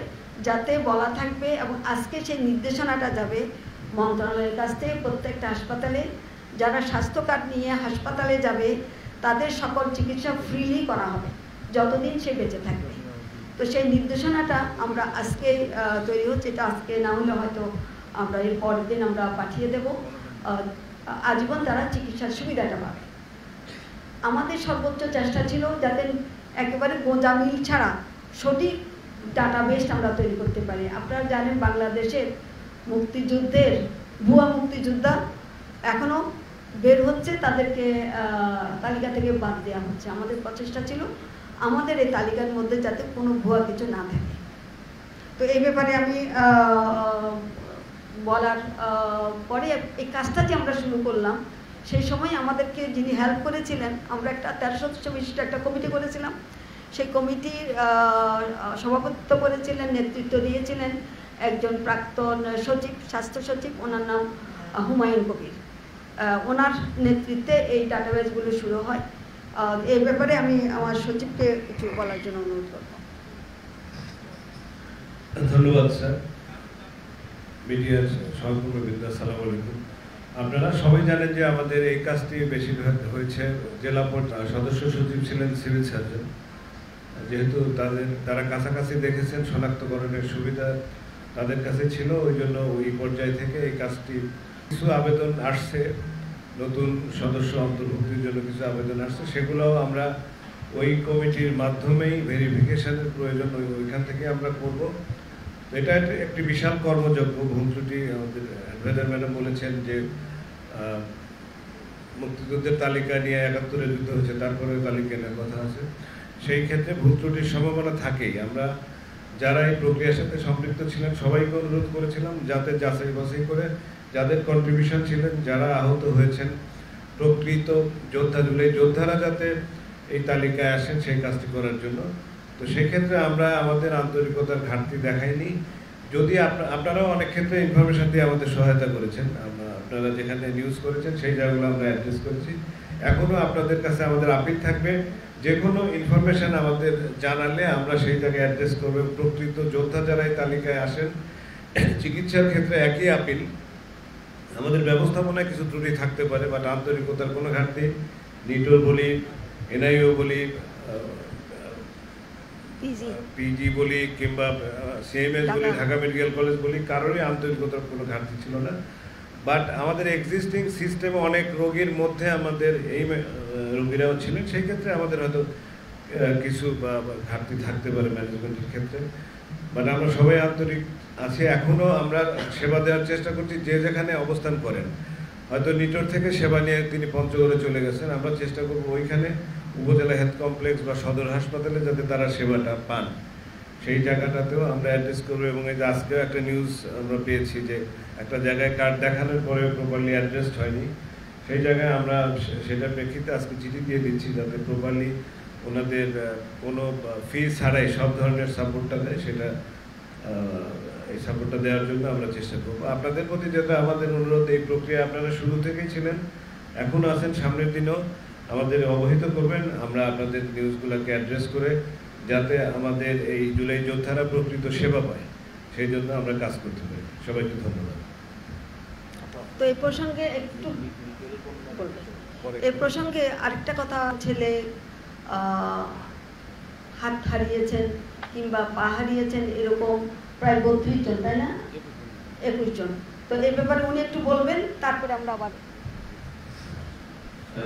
যাতে বলা থাকবে, এবং আজকে সেই নির্দেশনাটা যাবে মন্ত্রণালয়ের কাছ থেকে প্রত্যেকটা হাসপাতালে, যারা স্বাস্থ্য কার্ড নিয়ে হাসপাতালে যাবে তাদের সকল চিকিৎসা ফ্রিলি করা হবে যতদিন সে বেঁচে থাকবে। তো সেই নির্দেশনাটা আমরা আজকে তৈরি হচ্ছে, এটা আজকে না হলে হয়তো আমরা এর পরের দিন আমরা পাঠিয়ে দেব। আজীবন তারা চিকিৎসার সুবিধাটা পাবে। আমাদের সর্বোচ্চ চেষ্টা ছিল যাতে একেবারে গোঁজামিল ছাড়া সঠিক ডাটাবেস আমরা তৈরি করতে পারি। আপনারা জানেন বাংলাদেশের মুক্তিযুদ্ধের ভুয়া মুক্তিযোদ্ধা এখনও বের হচ্ছে, তাদেরকে তালিকা থেকে বাদ দেওয়া হচ্ছে। আমাদের প্রচেষ্টা ছিল আমাদের এই তালিকার মধ্যে যাতে কোনো ভুয়া কিছু না থাকে। তো এই ব্যাপারে আমি বলার পরে এই কাজটা যে আমরা শুরু করলাম, সেই সময় আমাদেরকে যিনি হেল্প করেছিলেন, আমরা একটা 13 সদস্য বিশিষ্ট একটা কমিটি করেছিলাম। সেই কমিটির সভাপতিত্ব করেছিলেন, নেতৃত্ব দিয়েছিলেন একজন প্রাক্তন সচিব, স্বাস্থ্য সচিব, ওনার নাম হুমায়ুন কবির। ওনার নেতৃত্বে এই ডাটাবেসগুলো শুরু হয়। এই ব্যাপারে আমি আমার সচিবকে কিছু বলার জন্য অনুরোধ করব। ধন্যবাদ স্যার। মিডিয়ার সহকর্মীবৃন্দ, আসসালামু আলাইকুম। আপনারা সবাই জানেন যে আমাদের এই কাজটি বেশিরভাগ হয়েছে, জেলা সদস্য সচিব ছিলেন সিভিল সার্জন। যেহেতু তারা কাছাকাছি দেখেছেন, শনাক্তকরণের সুবিধা তাদের কাছে ছিল, ওই জন্য ওই পর্যায় থেকে এই কাজটি কিছু আবেদন আসছে, নতুন সদস্য অন্তর্ভুক্তির জন্য কিছু আবেদন আসছে, সেগুলোও আমরা ওই কমিটির মাধ্যমেই ভেরিফিকেশনের প্রয়োজন ওইখান থেকে আমরা করব। এটা একটি বিশাল কর্মযজ্ঞ। ভুল ত্রুটি আমাদের অ্যাডভাইজার ম্যাডাম বলেছেন যে মুক্তিযুদ্ধের তালিকা নিয়ে 71-এ যুদ্ধ হয়েছে, তারপরে তালিকা নেওয়ার কথা আছে। সেই ক্ষেত্রে ভুল ত্রুটির সম্ভাবনা থাকেই। আমরা যারা এই প্রক্রিয়ার সাথে সম্পৃক্ত ছিলেন সবাইকে অনুরোধ করেছিলাম যাতে যাচাই বাছাই করে যাদের কন্ট্রিবিউশন ছিলেন, যারা আহত হয়েছেন, প্রকৃত যোদ্ধারা যাতে এই তালিকায় আসেন সেই কাজটি করার জন্য। তো সেক্ষেত্রে আমরা আমাদের আন্তরিকতার ঘাটতি দেখাইনি। যদি আপনারাও অনেক ক্ষেত্রে ইনফরমেশন দিয়ে আমাদের সহায়তা করেছেন, আপনারা যেখানে নিউজ করেছেন সেই জায়গাগুলো আমরা অ্যাড্রেস করেছি। এখনও আপনাদের কাছে আমাদের আপিল থাকবে, যে কোনো ইনফরমেশন আমাদের জানালে আমরা সেই জায়গায় অ্যাড্রেস করবো। প্রকৃত যোদ্ধা যারা এই তালিকায় আসেন, চিকিৎসার ক্ষেত্রে একই আপিল। আমাদের ব্যবস্থাপনায় কিছু ত্রুটি থাকতে পারে, বাট আন্তরিকতার কোনো ঘাটতি, নিটোর বলি, এনআইও বলি, পিজি বলি কিংবা সিএমএস বলি, ঢাকা মেডিকেল কলেজ বলি, কারোরই আন্তরিকতার কোনো ঘাটতি ছিল না। বাট আমাদের এক্সিস্টিং সিস্টেমে অনেক রোগীর মধ্যে আমাদের এই রোগীরাও ছিলেন, সেই ক্ষেত্রে আমাদের হয়তো কিছু ঘাটতি থাকতে পারে ম্যানেজমেন্টের ক্ষেত্রে। বাট আমরা সবাই আন্তরিক আছি, এখনও আমরা সেবা দেওয়ার চেষ্টা করছি। যে যেখানে অবস্থান করেন, হয়তো নিটোর থেকে সেবা নিয়ে তিনি পঞ্চগড়ে চলে গেছেন, আমরা চেষ্টা করব ওইখানে উপজেলা হেলথ কমপ্লেক্স বা সদর হাসপাতালে যাতে তারা সেবাটা পান, সেই জায়গাটাতেও আমরা অ্যাড্রেস করবো। এবং এই যে আজকেও একটা নিউজ আমরা পেয়েছি যে একটা জায়গায় কার্ড দেখানোর পরে প্রপারলি অ্যাড্রেসড হয়নি, সেই জায়গায় আমরা সেটা প্রেক্ষিতে আজকে চিঠি দিয়ে দিচ্ছি যাতে প্রপারলি ওনাদের কোনো ফি ছাড়াই সব ধরনের সাপোর্টটা দেয়, সেটা এই সাপোর্টটা দেওয়ার জন্য আমরা চেষ্টা করবো। আপনাদের প্রতি যেটা আমাদের অনুরোধ, এই প্রক্রিয়া আপনারা শুরু থেকেই ছিলেন, এখনও আছেন, সামনের দিনও আমাদের অবহিত করবেন। আমরা আপনাদের নিউজগুলোকে অ্যাড্রেস করে যাতে আমাদের এই জুলাই যোদ্ধারা প্রকৃত সেবা পায়, সেই জন্য আমরা কাজ করতে পারি। সবাইকে ধন্যবাদ। তো এই প্রসঙ্গে আরেকটা কথা, ছেলে হাত হারিয়েছেন কিংবা পা হারিয়েছেন এরকম প্রায় 32 জন, তাই না? 21 জন। তো এই ব্যাপারে উনি একটু বলবেন, তারপরে আমরা আবার।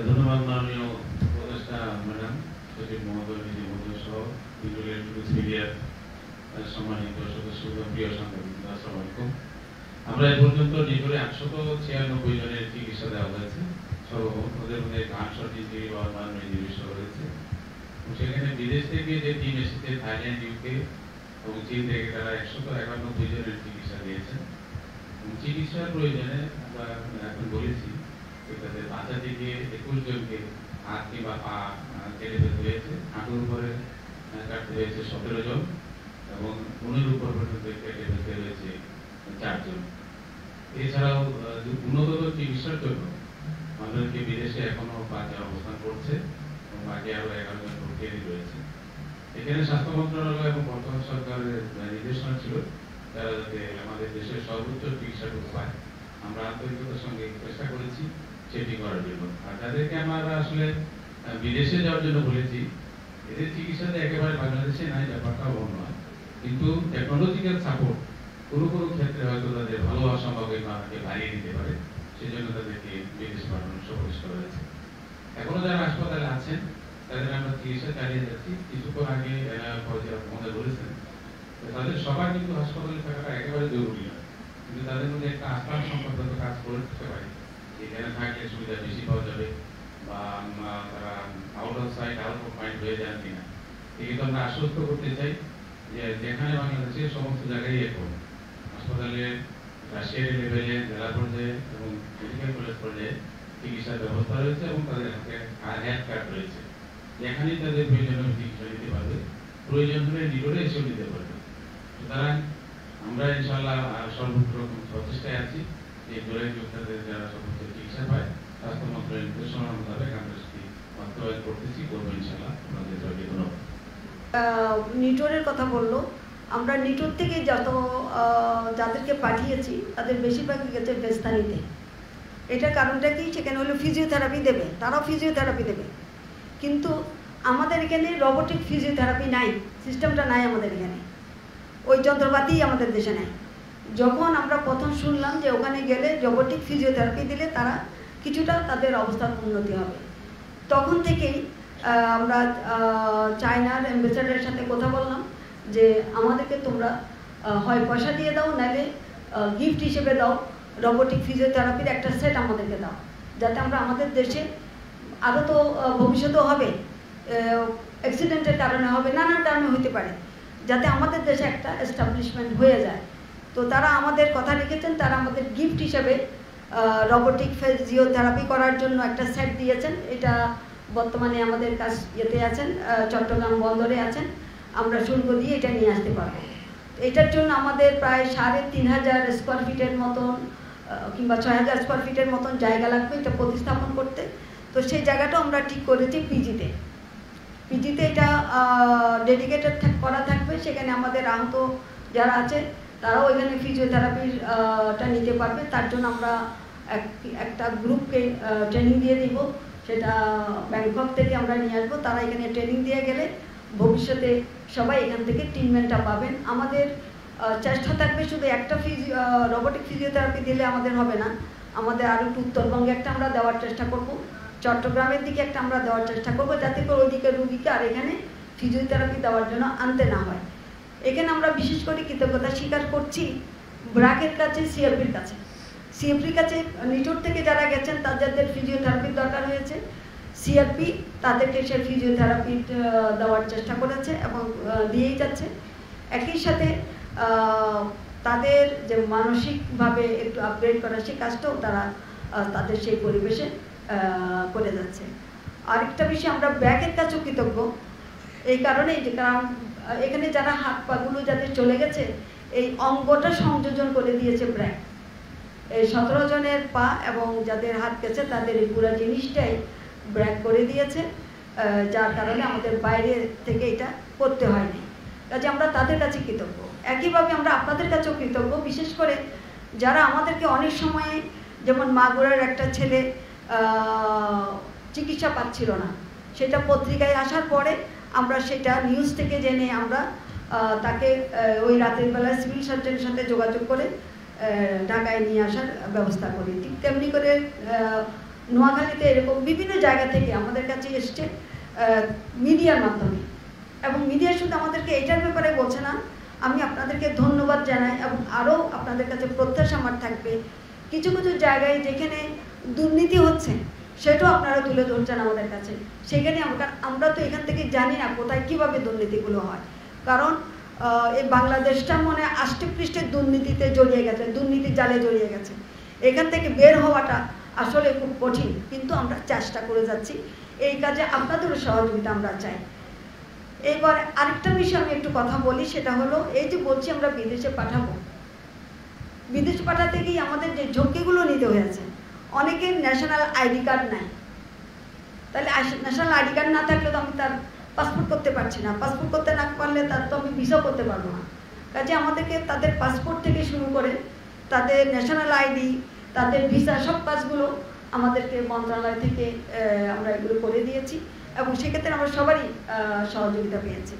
ধন্যবাদ মাননীয় উপদেষ্টা ম্যাডাম, সচিব মহোদয়, নিজে মহোদয় সহ মিডিয়ার সম্মানিত সদস্য, প্রিয় সাংবাদিক, আসসালামু আলাইকুম। আমরা এ পর্যন্ত নিটোরে 196 জনের চিকিৎসা দেওয়া হয়েছে। ওদের মধ্যে 68 ডিগ্রি বা রয়েছে। সেখানে বিদেশ থেকে যে টিম এসেছে, থাইল্যান্ড, ইউকে এবং চীন থেকে, তারা 191 জনের চিকিৎসা দিয়েছে। চিকিৎসার প্রয়োজনে আমরা এখন বলেছি তাদের বাঁচা থেকে 21 জনকে হাত কিংবা পা কেটে ফেলতে হয়েছে, হাঁটুর উপরে কাটতে হয়েছে 17 জন এবং কোনের উপর পর্যন্ত কেটে ফেলতে হয়েছে 4 জন। এছাড়াও উন্নততর চিকিৎসার জন্য আমাদেরকে বিদেশে এখনো 5 জন অবস্থান করছে এবং বাকি আরো 11 জন প্রক্রিয়ায় রয়েছে। এখানে স্বাস্থ্য মন্ত্রণালয় এবং বর্তমান সরকারের নির্দেশনা ছিল তারা যাতে আমাদের দেশের সর্বোচ্চ চিকিৎসাটুকু পায়। আমরা আন্তরিকতার সঙ্গে চেষ্টা করেছি সেটি করার জন্য। আর যাদেরকে আমরা আসলে বিদেশে যাওয়ার জন্য বলেছি, এদের চিকিৎসাতে একেবারে বাংলাদেশে নাই, ব্যাপারটাও অন্য হয়। কিন্তু টেকনোলজিক্যাল সাপোর্ট কোনো কোনো ক্ষেত্রে হয়তো তাদের ভালো হওয়ার সম্ভাবনাকে বাড়িয়ে দিতে পারে, সেই জন্য তাদেরকে বিদেশ পাঠানোর সুপারিশ করা হয়েছে। এখনো যারা হাসপাতালে আছেন তাদের আমরা চিকিৎসা চালিয়ে যাচ্ছি। কিছুক্ষণ আগে আমাদের বলেছেন তাদের সবার কিন্তু হাসপাতালে থাকাটা একেবারে জরুরি না, কিন্তু তাদের মধ্যে একটা আস্থার সম্পর্কিত কাজ করে থাকতে পারে, এখানে থাকলে সুবিধা বেশি পাওয়া যাবে বা তারা out of sight out of mind হয়ে যান কিনা। কিন্তু আমরা আশ্বস্ত করতে চাই যে যেখানে বাংলাদেশের সমস্ত জায়গায় এখন হাসপাতালে রাশিয়ারি লেভেলে, জেলা পর্যায়ে এবং মেডিকেল কলেজ পর্যায়ে চিকিৎসার ব্যবস্থা রয়েছে এবং তাদের হাতে হেলথ কার্ড রয়েছে, যেখানেই তাদের প্রয়োজনীয় চিকিৎসা নিতে পারবে, প্রয়োজন হলে নিকটে এসেও নিতে পারবে। সুতরাং আমরা ইনশাআল্লাহ সর্বোচ্চ রকম প্রচেষ্টায় আছি যে জোরে যোদ্ধাদের যারা সর্বোচ্চ চিকিৎসা পায় স্বাস্থ্য মন্ত্রণালয়ের নির্দেশনা মোতাবেক আমরা সেটি বাস্তবায়ন করতেছি, করবো ইনশাআল্লাহ। আপনাদের সবাইকে ধন্যবাদ। নিটোরের কথা বললো, আমরা নিটোর থেকে যাদেরকে পাঠিয়েছি তাদের বেশিরভাগই গেছে বেস্তানিতে। এটা কারণটা কি, সেখানে হলো ফিজিওথেরাপি দেবে, তারাও ফিজিওথেরাপি দেবে, কিন্তু আমাদের এখানে রোবোটিক ফিজিওথেরাপি নাই, সিস্টেমটা নাই আমাদের এখানে, ওই যন্ত্রপাতি আমাদের দেশে নাই। যখন আমরা প্রথম শুনলাম যে ওখানে গেলে রোবোটিক ফিজিওথেরাপি দিলে তারা কিছুটা তাদের অবস্থার উন্নতি হবে, তখন থেকেই আমরা চায়নার অ্যাম্বাসেডারের সাথে কথা বললাম যে আমাদেরকে তোমরা হয় পয়সা দিয়ে দাও, নাহলে গিফট হিসেবে দাও, রোবোটিক ফিজিওথেরাপির একটা সেট আমাদেরকে দাও, যাতে আমরা আমাদের দেশে আরও তো ভবিষ্যতেও হবে, অ্যাক্সিডেন্টের কারণে হবে, নানান কারণে হতে পারে, যাতে আমাদের দেশে একটা এস্টাবলিশমেন্ট হয়ে যায়। তো তারা আমাদের কথা রেখেছেন, তারা আমাদের গিফট হিসেবে রোবোটিক ফিজিওথেরাপি করার জন্য একটা সেট দিয়েছেন। এটা বর্তমানে আমাদের কাছে ইয়েতে আছেন, চট্টগ্রাম বন্দরে আছেন, আমরা শুল্ক দিয়ে এটা নিয়ে আসতে পারবো। এটার জন্য আমাদের প্রায় ৩,৫০০ স্কোয়ার ফিটের মতন কিংবা ৬,০০০ স্কোয়ার ফিটের মতন জায়গা লাগবে এটা প্রতিস্থাপন করতে। তো সেই জায়গাটাও আমরা ঠিক করেছি পিজিতে এটা ডেডিকেটেড করা থাকবে। সেখানে আমাদের আহত যারা আছে তারাও এখানে ফিজিওথেরাপিটা নিতে পারবে। তার জন্য আমরা একটা গ্রুপকে ট্রেনিং দিয়ে দিব, সেটা ব্যাংকক থেকে আমরা নিয়ে আসবো। তারা এখানে ট্রেনিং দিয়ে গেলে ভবিষ্যতে সবাই এখান থেকে ট্রিটমেন্টটা পাবেন। আমাদের চেষ্টা থাকবে শুধু একটা রোবোটিক ফিজিওথেরাপি দিলে আমাদের হবে না, আমাদের আরও একটু উত্তরবঙ্গে একটা আমরা দেওয়ার চেষ্টা করব, চট্টগ্রামের দিকে একটা আমরা দেওয়ার চেষ্টা করব, যাতে করে ওইদিকে রুগীকে আর এখানে ফিজিওথেরাপি দেওয়ার জন্য আনতে না হয়। এখানে আমরা বিশেষ করে কৃতজ্ঞতা স্বীকার করছি ব্র্যাকের কাছে, সিআরপির কাছে। সিআরপির কাছে নিটোর থেকে যারা গেছেন তাদের ফিজিওথেরাপির দরকার হয়েছে, সিআরপি তাদেরকে সে ফিজিওথেরাপি দেওয়ার চেষ্টা করেছে এবং দিয়েই যাচ্ছে। একই সাথে তাদের যে মানসিকভাবে একটু আপগ্রেড করা সেই কাজটাও তারা তাদের সেই পরিবেশে করে যাচ্ছে। আরেকটা বিষয়, আমরা ব্র্যাকের কাছেও কৃতজ্ঞ এই কারণেই যে কারণ এখানে যারা হাত পাগুলো যাদের চলে গেছে এই অঙ্গটা সংযোজন করে দিয়েছে ব্র্যাক। এই ১৭ জনের পা এবং যাদের হাত গেছে তাদের এই পুরো জিনিসটাই ব্র্যাক করে দিয়েছে, যার কারণে আমাদের বাইরে থেকে এটা করতে হয়নি। কাজে আমরা তাদের কাছে কৃতজ্ঞ। একইভাবে আমরা আপনাদের কাছেও কৃতজ্ঞ, বিশেষ করে যারা আমাদেরকে অনেক সময়ে, যেমন মাগুরার একটা ছেলে চিকিৎসা পাচ্ছিল না, সেটা পত্রিকায় আসার পরে আমরা সেটা নিউজ থেকে জেনে আমরা তাকে ওই রাতের বেলায় সিভিল সার্জনের সাথে যোগাযোগ করে ঢাকায় নিয়ে আসার ব্যবস্থা করি। ঠিক তেমনি করে নোয়াখালীতে এরকম বিভিন্ন জায়গা থেকে আমাদের কাছে এসছে মিডিয়ার মাধ্যমে, এবং মিডিয়া শুধু আমাদেরকে এটার ব্যাপারে বলছে না, আমি আপনাদেরকে ধন্যবাদ জানাই এবং আরও আপনাদের কাছে প্রত্যাশা আমার থাকবে কিছু কিছু জায়গায় যেখানে দুর্নীতি হচ্ছে সেটাও আপনারা তুলে ধরছেন আমাদের কাছে। সেখানে আমরা তো এখান থেকে জানি না কোথায় কীভাবে দুর্নীতিগুলো হয়, কারণ এই বাংলাদেশটা মনে আষ্টে পৃষ্ঠে দুর্নীতিতে জড়িয়ে গেছে, দুর্নীতির জালে জড়িয়ে গেছে। এখান থেকে বের হওয়াটা আসলে খুব কঠিন, কিন্তু আমরা চেষ্টা করে যাচ্ছি। এই কাজে আপনাদেরও সহযোগিতা আমরা চাই। এবার আরেকটা বিষয় আমি একটু কথা বলি, সেটা হলো এই যে বলছি আমরা বিদেশে পাঠাবো, বিদেশে পাঠাতে গিয়ে আমাদের যে ঝক্কিগুলো নিতে হয়েছে, অনেকের ন্যাশনাল আইডি কার্ড নাই। তাহলে ন্যাশনাল আইডি কার্ড না থাকলে তো আমি তার পাসপোর্ট করতে পারছি না, পাসপোর্ট করতে না পারলে তার তো আমি ভিসাও করতে পারবো না। কাজে আমাদেরকে তাদের পাসপোর্ট থেকে শুরু করে তাদের ন্যাশনাল আইডি, তাদের ভিসা, সব কাজগুলো আমাদেরকে মন্ত্রণালয় থেকে আমরা এগুলো করে দিয়েছি এবং সেক্ষেত্রে আমরা সবারই সহযোগিতা পেয়েছি।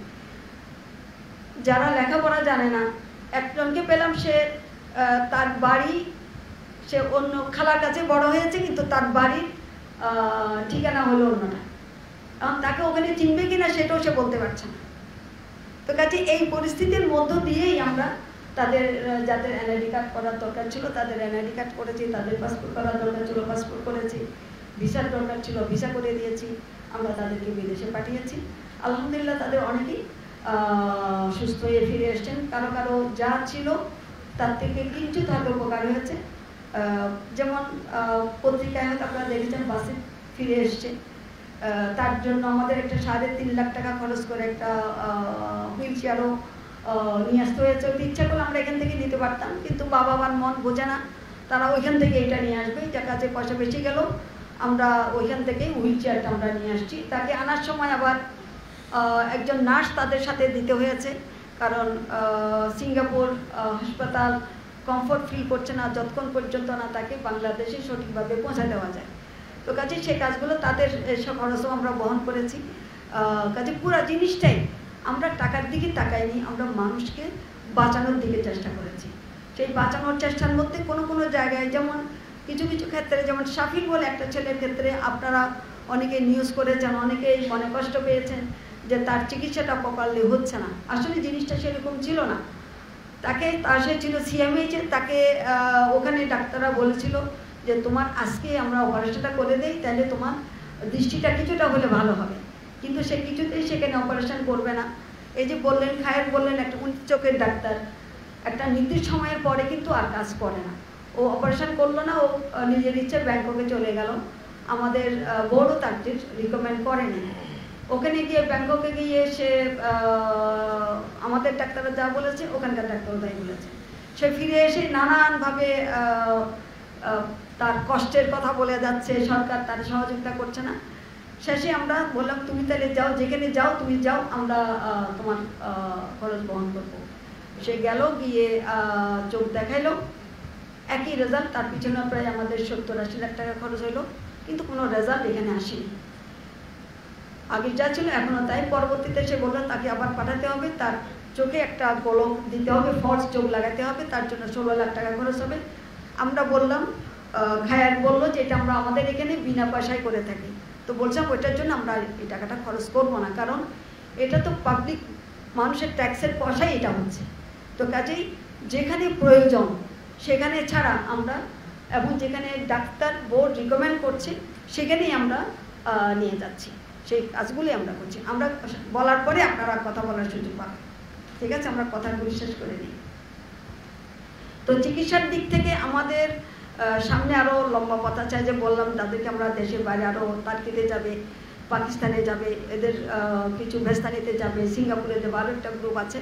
যারা লেখাপড়া জানে না, একজনকে পেলাম সে তার বাড়ি, সে অন্য খালার কাছে বড় হয়েছে, কিন্তু তার বাড়ির ঠিকানা হলো অন্যটা। তাকে ওখানে চিনবে কিনা সেটাও সে বলতে পারছে না। তো কাজে এই পরিস্থিতির মধ্য দিয়েই আমরা তাদের যাদের এনআইডি কার্ড করার দরকার ছিল তাদের এনআইডি কার্ড করেছি, তাদের পাসপোর্ট করার দরকার ছিল পাসপোর্ট করেছি, ভিসার দরকার ছিল ভিসা করে দিয়েছি, আমরা তাদেরকে বিদেশে পাঠিয়েছি। আলহামদুলিল্লাহ তাদের অনেকেই সুস্থ হয়ে ফিরে এসছেন। কারো কারো যা ছিল তার থেকে কিঞ্চিত হয়তো উপকার হয়েছে। যেমন পত্রিকায় হয়তো আপনারা দেখেছেন বাসে ফিরে এসছে, তার জন্য আমাদের একটা 3.5 লাখ টাকা খরচ করে একটা হুইল চেয়ারও নিয়ে আসতে হয়েছে। ওই ইচ্ছা করলে আমরা এখান থেকে দিতে পারতাম, কিন্তু বাবা মার মন বোঝে না, তারা ওইখান থেকে এটা নিয়ে আসবে, যার কাছে পয়সা বেশি গেল আমরা ওইখান থেকে হুইল চেয়ারটা আমরা নিয়ে আসছি। তাকে আনার সময় আবার একজন নার্স তাদের সাথে দিতে হয়েছে, কারণ সিঙ্গাপুর হাসপাতাল কমফোর্ট ফিল করছে না যতক্ষণ পর্যন্ত না তাকে বাংলাদেশে সঠিকভাবে পৌঁছা দেওয়া যায়। তো কাজে সেই কাজগুলো তাদের সব খরচও আমরা বহন করেছি। কাজে পুরো জিনিসটাই আমরা টাকার দিকে তাকাইনি, আমরা মানুষকে বাঁচানোর দিকে চেষ্টা করেছি। সেই বাঁচানোর চেষ্টার মধ্যে কোনো কোনো জায়গায়, যেমন কিছু কিছু ক্ষেত্রে, যেমন শাফির বলে একটা ছেলের ক্ষেত্রে আপনারা অনেকে নিউজ করেছেন, অনেকেই মনে কষ্ট পেয়েছেন যে তার চিকিৎসাটা প্রপারলি হচ্ছে না। আসলে জিনিসটা সেরকম ছিল না। তাকে সে ছিল সিএমএইচে, তাকে ওখানে ডাক্তাররা বলেছিল যে তোমার আজকে আমরা অপারেশনটা করে দেই, তাহলে তোমার দৃষ্টিটা কিছুটা হলে ভালো হবে, কিন্তু সে কিছুতেই সেখানে অপারেশন করবে না। এই যে বললেন খায়ের বললেন একটা চোখের ডাক্তার, একটা নির্দিষ্ট সময়ের পরে কিন্তু আর কাজ করে না। ও অপারেশন করলো না, ও নিজের ইচ্ছে ব্যাংককে চলে গেল। আমাদের বোর্ডও তাকে রিকমেন্ড করেনি। ওখানে গিয়ে ব্যাংককে গিয়ে সে আমাদের ডাক্তাররা যা বলেছে ওখানকার ডাক্তারও তাই বলেছে। সে ফিরে এসে নানানভাবে তার কষ্টের কথা বলে যাচ্ছে, সরকার তার সহযোগিতা করছে না। শেষে আমরা বললাম তুমি তাহলে যাও, যেখানে যাও তুমি যাও, আমরা তোমার খরচ বহন করবো। সে গেল, গিয়ে চোখ দেখাইলো, একই রেজাল্ট, তার পিছনে প্রায় আমাদের 70-80 লাখ টাকা খরচ হলো, কিন্তু কোনো রেজাল্ট এখানে আসেনি। আগে যা ছিল এখনও তাই। পরবর্তীতে সে বললো তাকে আবার পাঠাতে হবে, তার চোখে একটা গোলক দিতে হবে, ফলস চোখ লাগাতে হবে, তার জন্য 16 লাখ টাকা খরচ হবে। আমরা বললাম, খায়ার বললো যে এটা আমরা আমাদের এখানে বিনা পয়সায় করে থাকি। তো বলছিলাম ওইটার জন্য আমরা এই টাকাটা খরচ করবো না, কারণ এটা তো পাবলিক মানুষের ট্যাক্সের পয়সাই এটা হচ্ছে। তো কাজেই যেখানে প্রয়োজন সেখানে ছাড়া আমরা, এবং যেখানে ডাক্তার বোর্ড রিকমেন্ড করছে সেখানেই আমরা নিয়ে যাচ্ছি, সেই কাজগুলি আমরা করছি। আমরা বলার পরে আপনারা কথা বলার সুযোগ পাবেন, ঠিক আছে? আমরা কথাগুলি শেষ করে নিই। তো চিকিৎসার দিক থেকে আমাদের সামনে আরও লম্বা কথা চাই, যে বললাম তাদেরকে আমরা দেশের বাইরে আরও তার্কিতে যাবে, পাকিস্তানে যাবে, এদের কিছু ভেস্তানিতে যাবে, সিঙ্গাপুরে যাবে, আরও একটা গ্রুপ আছে।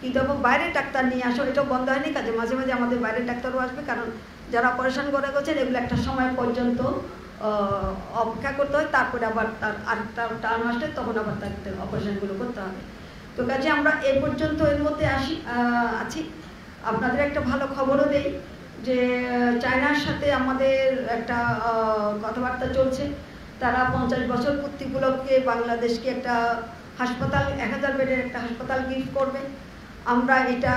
কিন্তু এবং বাইরের ডাক্তার নিয়ে আসো, এটাও বন্ধ হয়নি। কাজে মাঝে মাঝে আমাদের বাইরের ডাক্তারও আসবে, কারণ যারা অপারেশন করে গেছেন এগুলো একটা সময় পর্যন্ত অপেক্ষা করতে হয়, তারপরে আবার তার আরেকটা টার্ন আসলে তখন আবার তাকে অপারেশনগুলো করতে হবে। তো কাজে আমরা এই পর্যন্ত এর মধ্যে আছি। আপনাদের একটা ভালো খবরও দেই যে চায়নার সাথে আমাদের একটা কথাবার্তা চলছে। তারা 50 বছর পূর্তি উপলক্ষে বাংলাদেশকে একটা হাসপাতাল, 1000 বেডের একটা হাসপাতাল গিফট করবে। আমরা এটা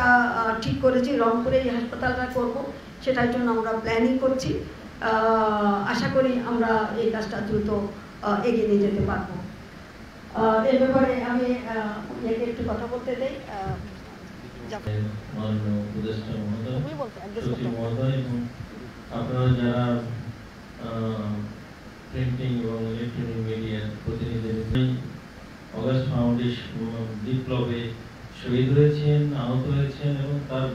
ঠিক করেছি, রংপুরে এই হাসপাতালটা করব, সেটার জন্য আমরা প্ল্যানিং করছি। আশা করি আমরা এই কাজটা দ্রুত এগিয়ে নিয়ে যেতে পারবো। এই ব্যাপারে আমি একটু কথা বলতে দেই। আপনারা যারা প্রিন্টিং এবং ইলেকট্রনিক মিডিয়ার প্রতিনিধি, অগাস্ট ফাউন্ডেশন বিপ্লবে শহীদ হয়েছেন, আহত হয়েছেন এবং তার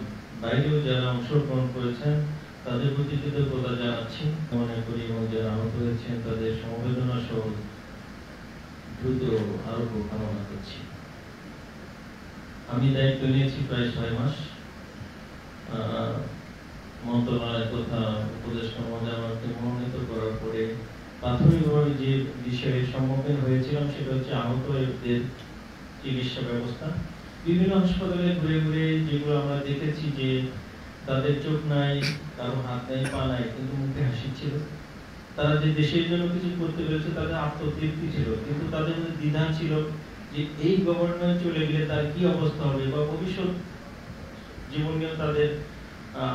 বাইরেও যারা অংশগ্রহণ করেছেন তাদের প্রতি কৃতজ্ঞতা জানাচ্ছি মনে করি, এবং যারা আহত হয়েছেন তাদের সমবেদনা সহ দ্রুত আরোগ্য কামনা করছি। আমি দায়িত্ব নিয়েছি প্রায় 6 মাস। মন্ত্রণালয়ের তথা উপদেষ্টা মহোদয় আমাকে মনোনীত করার পরে প্রাথমিকভাবে যে বিষয়ের সম্মুখীন হয়েছিলাম সেটা হচ্ছে আহতদের চিকিৎসা ব্যবস্থা। বিভিন্ন হাসপাতালে ঘুরে ঘুরে যেগুলো আমরা দেখেছি যে তাদের চোখ নাই, কারো হাত নাই, পা নাই, কিন্তু মুখে হাসি ছিল। তারা যে দেশের জন্য কিছু করতে পেরেছে তাদের আত্মতৃপ্তি ছিল, কিন্তু তাদের মধ্যে দ্বিধা ছিল যে এই গভর্নমেন্ট চলে গেলে তার কি অবস্থা হবে বা ভবিষ্যৎ জীবনীয় তাদের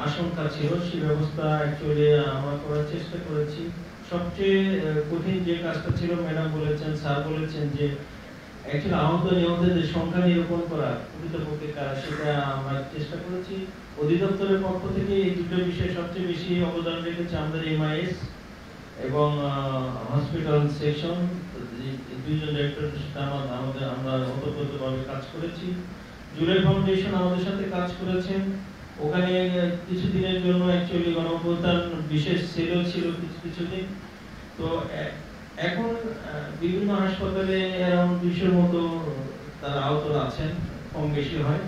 আশঙ্কা ছিল, সেই ব্যবস্থা অ্যাকচুয়ালি আমরা করার চেষ্টা করেছি। সবচেয়ে কঠিন যে কাজটা ছিল, ম্যাডাম বলেছেন, স্যার বলেছেন, যে অ্যাকচুয়ালি আহত নিহতদের সংখ্যা নিরূপণ করা প্রকৃতপক্ষে কারা, সেটা আমরা চেষ্টা করেছি। অধিদপ্তরের পক্ষ থেকে এই দুটো বিষয়ে সবচেয়ে বেশি অবদান রেখেছে আমাদের MIS এবং হসপিটাল সেকশন, দুইজন ডাইরেক্টর আমরা ওতপ্রোতভাবে কাজ করেছি। জুলাই ফাউন্ডেশন আমাদের সাথে কাজ করেছেন, ওখানে কিছুদিনের জন্য অ্যাকচুয়ালি গণঅভ্যুত্থান বিশেষ সেলও ছিল কিছুদিন। তো এখন বিভিন্ন হাসপাতালে অ্যারাউন্ড 200-র মতো তারা আহতরা আছেন, কম বেশি হয়।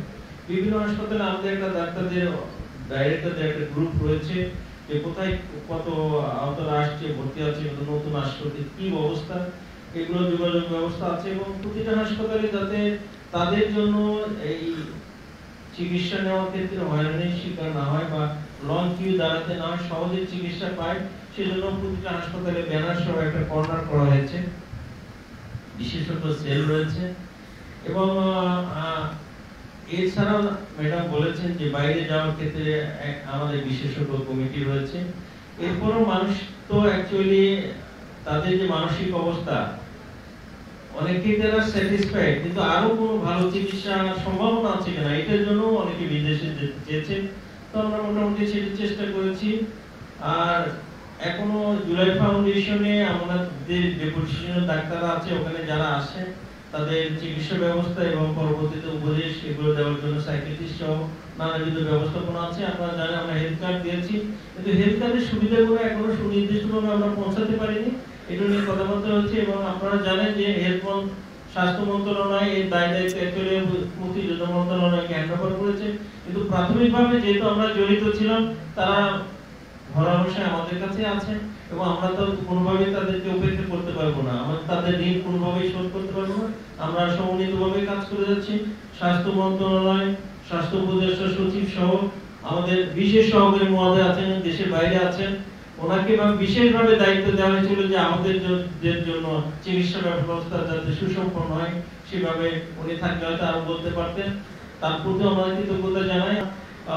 বিভিন্ন হাসপাতালে আমাদের একটা ডাক্তারদের ডাইরেক্টরদের একটা গ্রুপ রয়েছে, যে কোথায় কত আহতরা আসছে, ভর্তি আছে, নতুন আসছে, কি অবস্থা, এগুলো যোগাযোগ ব্যবস্থা আছে। এবং প্রতিটা হাসপাতালে যাতে তাদের জন্য এই চিকিৎসা নেওয়ার ক্ষেত্রে হয়রানির শিকার না হয় বা লং কিউ দাঁড়াতে না হয়, সহজে চিকিৎসা পায়, সেজন্য প্রতিটা হাসপাতালে ব্যানার সহ একটা কর্নার করা হয়েছে, বিশেষত সেল রয়েছে। এবং এছাড়াও ম্যাডাম বলেছেন যে বাইরে যাওয়ার ক্ষেত্রে আমাদের বিশেষজ্ঞ কমিটি রয়েছে। এরপরও মানুষ তো অ্যাকচুয়ালি তাদের যে মানসিক অবস্থা, অনেকেই তারা স্যাটিসফাইড, কিন্তু আরো কোনো ভালো চিকিৎসা সম্ভাবনা আছে কিনা, এটার জন্য অনেকে বিদেশে যেতে। তো আমরা মোটামুটি সেটা চেষ্টা করেছি। আর এখনো জুলাই ফাউন্ডেশনে আমাদের ডেপুটি সিনিয়র ডাক্তাররা আছে, ওখানে যারা আসে তাদের চিকিৎসা ব্যবস্থা এবং পরবর্তীতে উপদেশ এগুলো দেওয়ার জন্য সাইকিয়াট্রিস্ট সহ নানাবিধ ব্যবস্থাপনা আছে। আমরা জানি আমরা হেলথ কার্ড দিয়েছি, কিন্তু হেলথ কার্ডের সুবিধাগুলো এখনো সুনির্দিষ্টভাবে আমরা পৌঁছাতে পারিনি, এটা নিয়ে কথাবার্তা হচ্ছে। এবং আপনারা জানেন যে স্বাস্থ্য মন্ত্রণালয় এই দায়িত্ব অ্যাকচুয়ালি মুক্তিযোদ্ধা মন্ত্রণালয়কে হ্যান্ড ওভার করেছে, কিন্তু প্রাথমিকভাবে যেহেতু আমরা জড়িত ছিলাম, তারা ভরসায় আমাদের কাছে আছেন এবং আমরা তো কোনোভাবেই তাদেরকে উপেক্ষা করতে পারবো না, আমরা তাদের ঋণ কোনোভাবেই শোধ করতে পারবো না। আমরা সমন্বিতভাবে কাজ করে যাচ্ছি। স্বাস্থ্য মন্ত্রণালয়, স্বাস্থ্য উপদেষ্টা সচিব সহ আমাদের বিশেষ সহকারী মহোদয় আছেন, দেশের বাইরে আছেন, ওনাকে বিশেষভাবে দায়িত্ব দেওয়া হয়েছিল যে আমাদের জন্য চিকিৎসা ব্যবস্থা যাতে সুসম্পন্ন হয়, সেভাবে উনি থাকলে হয়তো আরো বলতে পারতেন। তার প্রতি আমরা কৃতজ্ঞতা জানাই।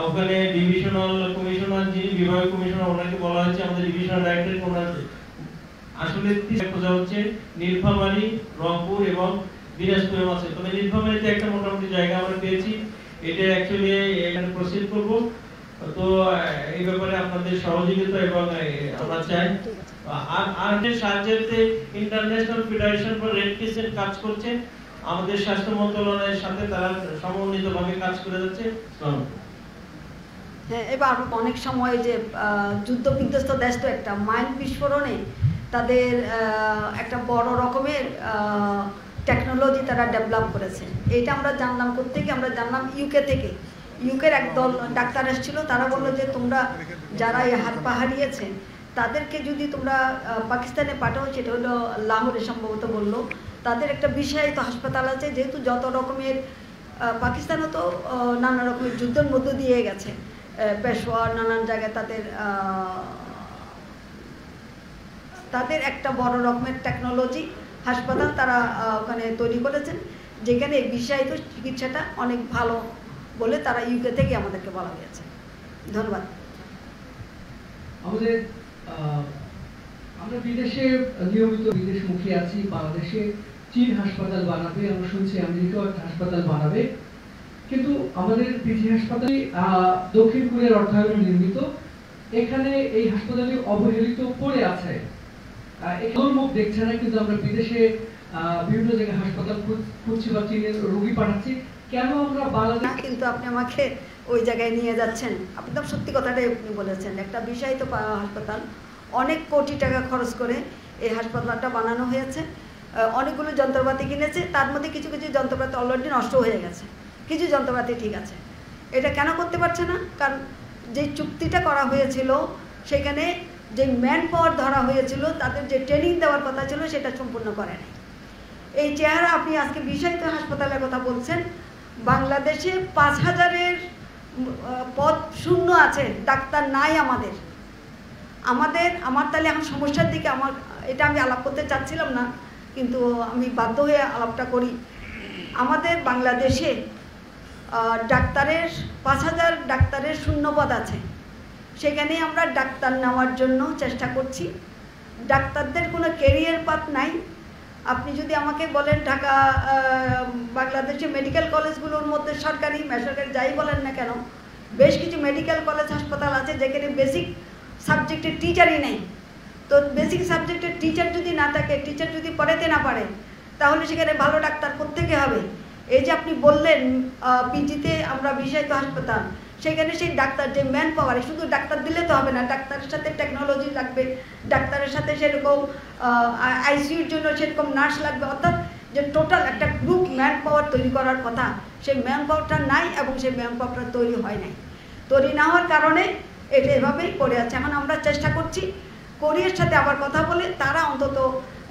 ওখানে ডিভিশনাল কমিশনার, যিনি বিভাগীয় কমিশনার, ওনাকে বলা হয়েছে আমাদের ডিভিশনাল ডাইরেক্টর। ওনার আসলে খোঁজা হচ্ছে নীলফামারী, রংপুর এবং দিনাজপুরে আছে। তবে নীলফামারীতে একটা মোটামুটি জায়গা আমরা পেয়েছি, এটা অ্যাকচুয়ালি এখানে প্রসিড করব। তো এই ব্যাপারে আপনাদের সহযোগিতা এবং আমরা চাই। আর সাহায্যে international federation for red crescent কাজ করছে, আমাদের স্বাস্থ্য মন্ত্রণালয়ের সাথে তারা সমন্বিতভাবে কাজ করে যাচ্ছে। হ্যাঁ, এবার অনেক সময় যে যুদ্ধ বিধ্বস্ত দেশ তো একটা মাইন্ড বিস্ফোরণে তাদের একটা বড় রকমের টেকনোলজি তারা ডেভেলপ করেছে। এইটা আমরা জানলাম কোত্থেকে, আমরা জানলাম ইউকে থেকে। ইউকের একদল ডাক্তার এসেছিল, তারা বললো যে তোমরা যারা এই হাত পা হারিয়েছে তাদেরকে যদি তোমরা পাকিস্তানে পাঠাও, সেটা হলো লাহোরে সম্ভবত বললো, তাদের একটা বিষায়িত হাসপাতাল আছে, যেহেতু যত রকমের পাকিস্তানও তো নানা রকমের যুদ্ধের মধ্য দিয়ে গেছে, পেশোয়ার নানান জায়গায় তাদের একটা বড় রকমের টেকনোলজি হাসপাতাল তারা ওখানে তৈরি করেছেন, যেখানে বিষায়িত চিকিৎসাটা অনেক ভালো বলে তারা ইউকে থেকে আমাদেরকে বলা হয়েছে। ধন্যবাদ। আমরা বিদেশে নিয়মিত বিদেশমুখী আছি। বাংলাদেশে চীন হাসপাতাল বানাবে, আমরা শুনছি আমেরিকাও একটা হাসপাতাল বানাবে, কিন্তু আমাদের পিজি হাসপাতাল দক্ষিণ কোরিয়ার অর্থায়নে নির্মিত। এখানে এই হাসপাতালটি অবহেলিত পড়ে আছে, এগুলোর মুখ দেখছে না, কিন্তু আমরা বিদেশে বিভিন্ন জায়গায় হাসপাতাল খুঁজছি বা চীনের রোগী পাঠাচ্ছি। কেন আমরা বাংলাদেশ? কিন্তু আপনি আমাকে ওই জায়গায় নিয়ে যাচ্ছেন, আপনি তো সত্যি কথাটাই আপনি বলেছেন। একটা বিষায়িত হাসপাতাল, অনেক কোটি টাকা খরচ করে এই হাসপাতালটা বানানো হয়েছে, অনেকগুলো যন্ত্রপাতি কিনেছে, তার মধ্যে কিছু কিছু যন্ত্রপাতি অলরেডি নষ্ট হয়ে গেছে, কিছু যন্ত্রপাতি ঠিক আছে। এটা কেন করতে পারছে না? কারণ যে চুক্তিটা করা হয়েছিল সেখানে যে ম্যান পাওয়ার ধরা হয়েছিল, তাদের যে ট্রেনিং দেওয়ার কথা ছিল সেটা সম্পূর্ণ করে নাই। এই চেহারা আপনি আজকে বিষায়িত হাসপাতালের কথা বলছেন, বাংলাদেশে 5000-এর পদ শূন্য আছে, ডাক্তার নাই আমার তাহলে এখন সমস্যার দিকে এটা আমি আলাপ করতে চাচ্ছিলাম না, কিন্তু আমি বাধ্য হয়ে আলাপটা করি। আমাদের বাংলাদেশে ডাক্তারের 5000 ডাক্তারের শূন্যপদ আছে। সেখানে আমরা ডাক্তার নেওয়ার জন্য চেষ্টা করছি। ডাক্তারদের কোনো ক্যারিয়ার পাথ নাই। আপনি যদি আমাকে বলেন ঢাকা বাংলাদেশে মেডিকেল কলেজগুলোর মধ্যে সরকারি বেসরকারি যাই বলেন না কেন, বেশ কিছু মেডিকেল কলেজ হাসপাতাল আছে যেখানে বেসিক সাবজেক্টের টিচারই নেই। তো বেসিক সাবজেক্টের টিচার যদি না থাকে, টিচার যদি পড়াতে না পারে, তাহলে সেখানে ভালো ডাক্তার কোত্থেকে হবে? এই যে আপনি বললেন পিজিতে আমরা বিশেষায়িত হাসপাতাল, সেখানে সেই ডাক্তার যে ম্যান পাওয়ার, শুধু ডাক্তার দিলে তো হবে না, ডাক্তারের সাথে টেকনোলজি লাগবে, ডাক্তারের সাথে সেরকম আইসিইউর জন্য সেরকম নার্স লাগবে। অর্থাৎ যে টোটাল একটা গ্রুপ ম্যান পাওয়ার তৈরি করার কথা, সেই ম্যান পাওয়ারটা নাই এবং সেই ম্যান পাওয়ারটা তৈরি হয় নাই। তৈরি না হওয়ার কারণে এটা এভাবেই পড়ে আছে। এখন আমরা চেষ্টা করছি কোরিয়ার সাথে আবার কথা বলে তারা অন্তত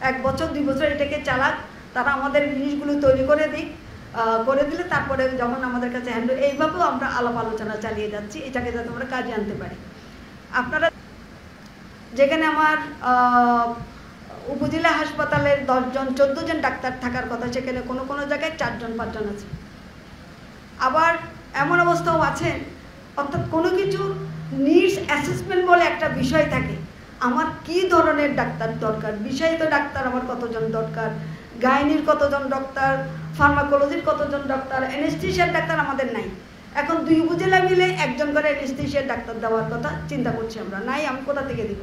1 বছর 2 বছর এটাকে চালাক, তারা আমাদের জিনিসগুলো তৈরি করে দিক, করে দিলে তারপরে যখন আমাদের কাছে হ্যান্ডেল, এইভাবেও আমরা আলাপ আলোচনা চালিয়ে যাচ্ছি এটাকে যাতে আমরা কাজে আনতে পারি। আপনারা যেখানে আমার উপজেলা হাসপাতালের 10 জন 14 জন ডাক্তার থাকার কথা, সেখানে কোনো কোনো জায়গায় 4 জন 5 জন আছে। আবার এমন অবস্থাও আছে, অর্থাৎ কোনো কিছু নিডস অ্যাসেসমেন্ট বলে একটা বিষয় থাকে, আমার কি ধরনের ডাক্তার দরকার, বিষায়িত ডাক্তার আমার কতজন দরকার, গাইনির কতজন ডাক্তার, ফার্মাকোলজির কতজন ডাক্তার, অ্যানেস্থেশিয়ার ডাক্তার আমাদের নাই। এখন 2 উপজেলা মিলে 1 জন করে অ্যানেস্থেশিয়ার ডাক্তার দেওয়ার কথা চিন্তা করছি আমরা, নাই আমি কোথা থেকে দিব?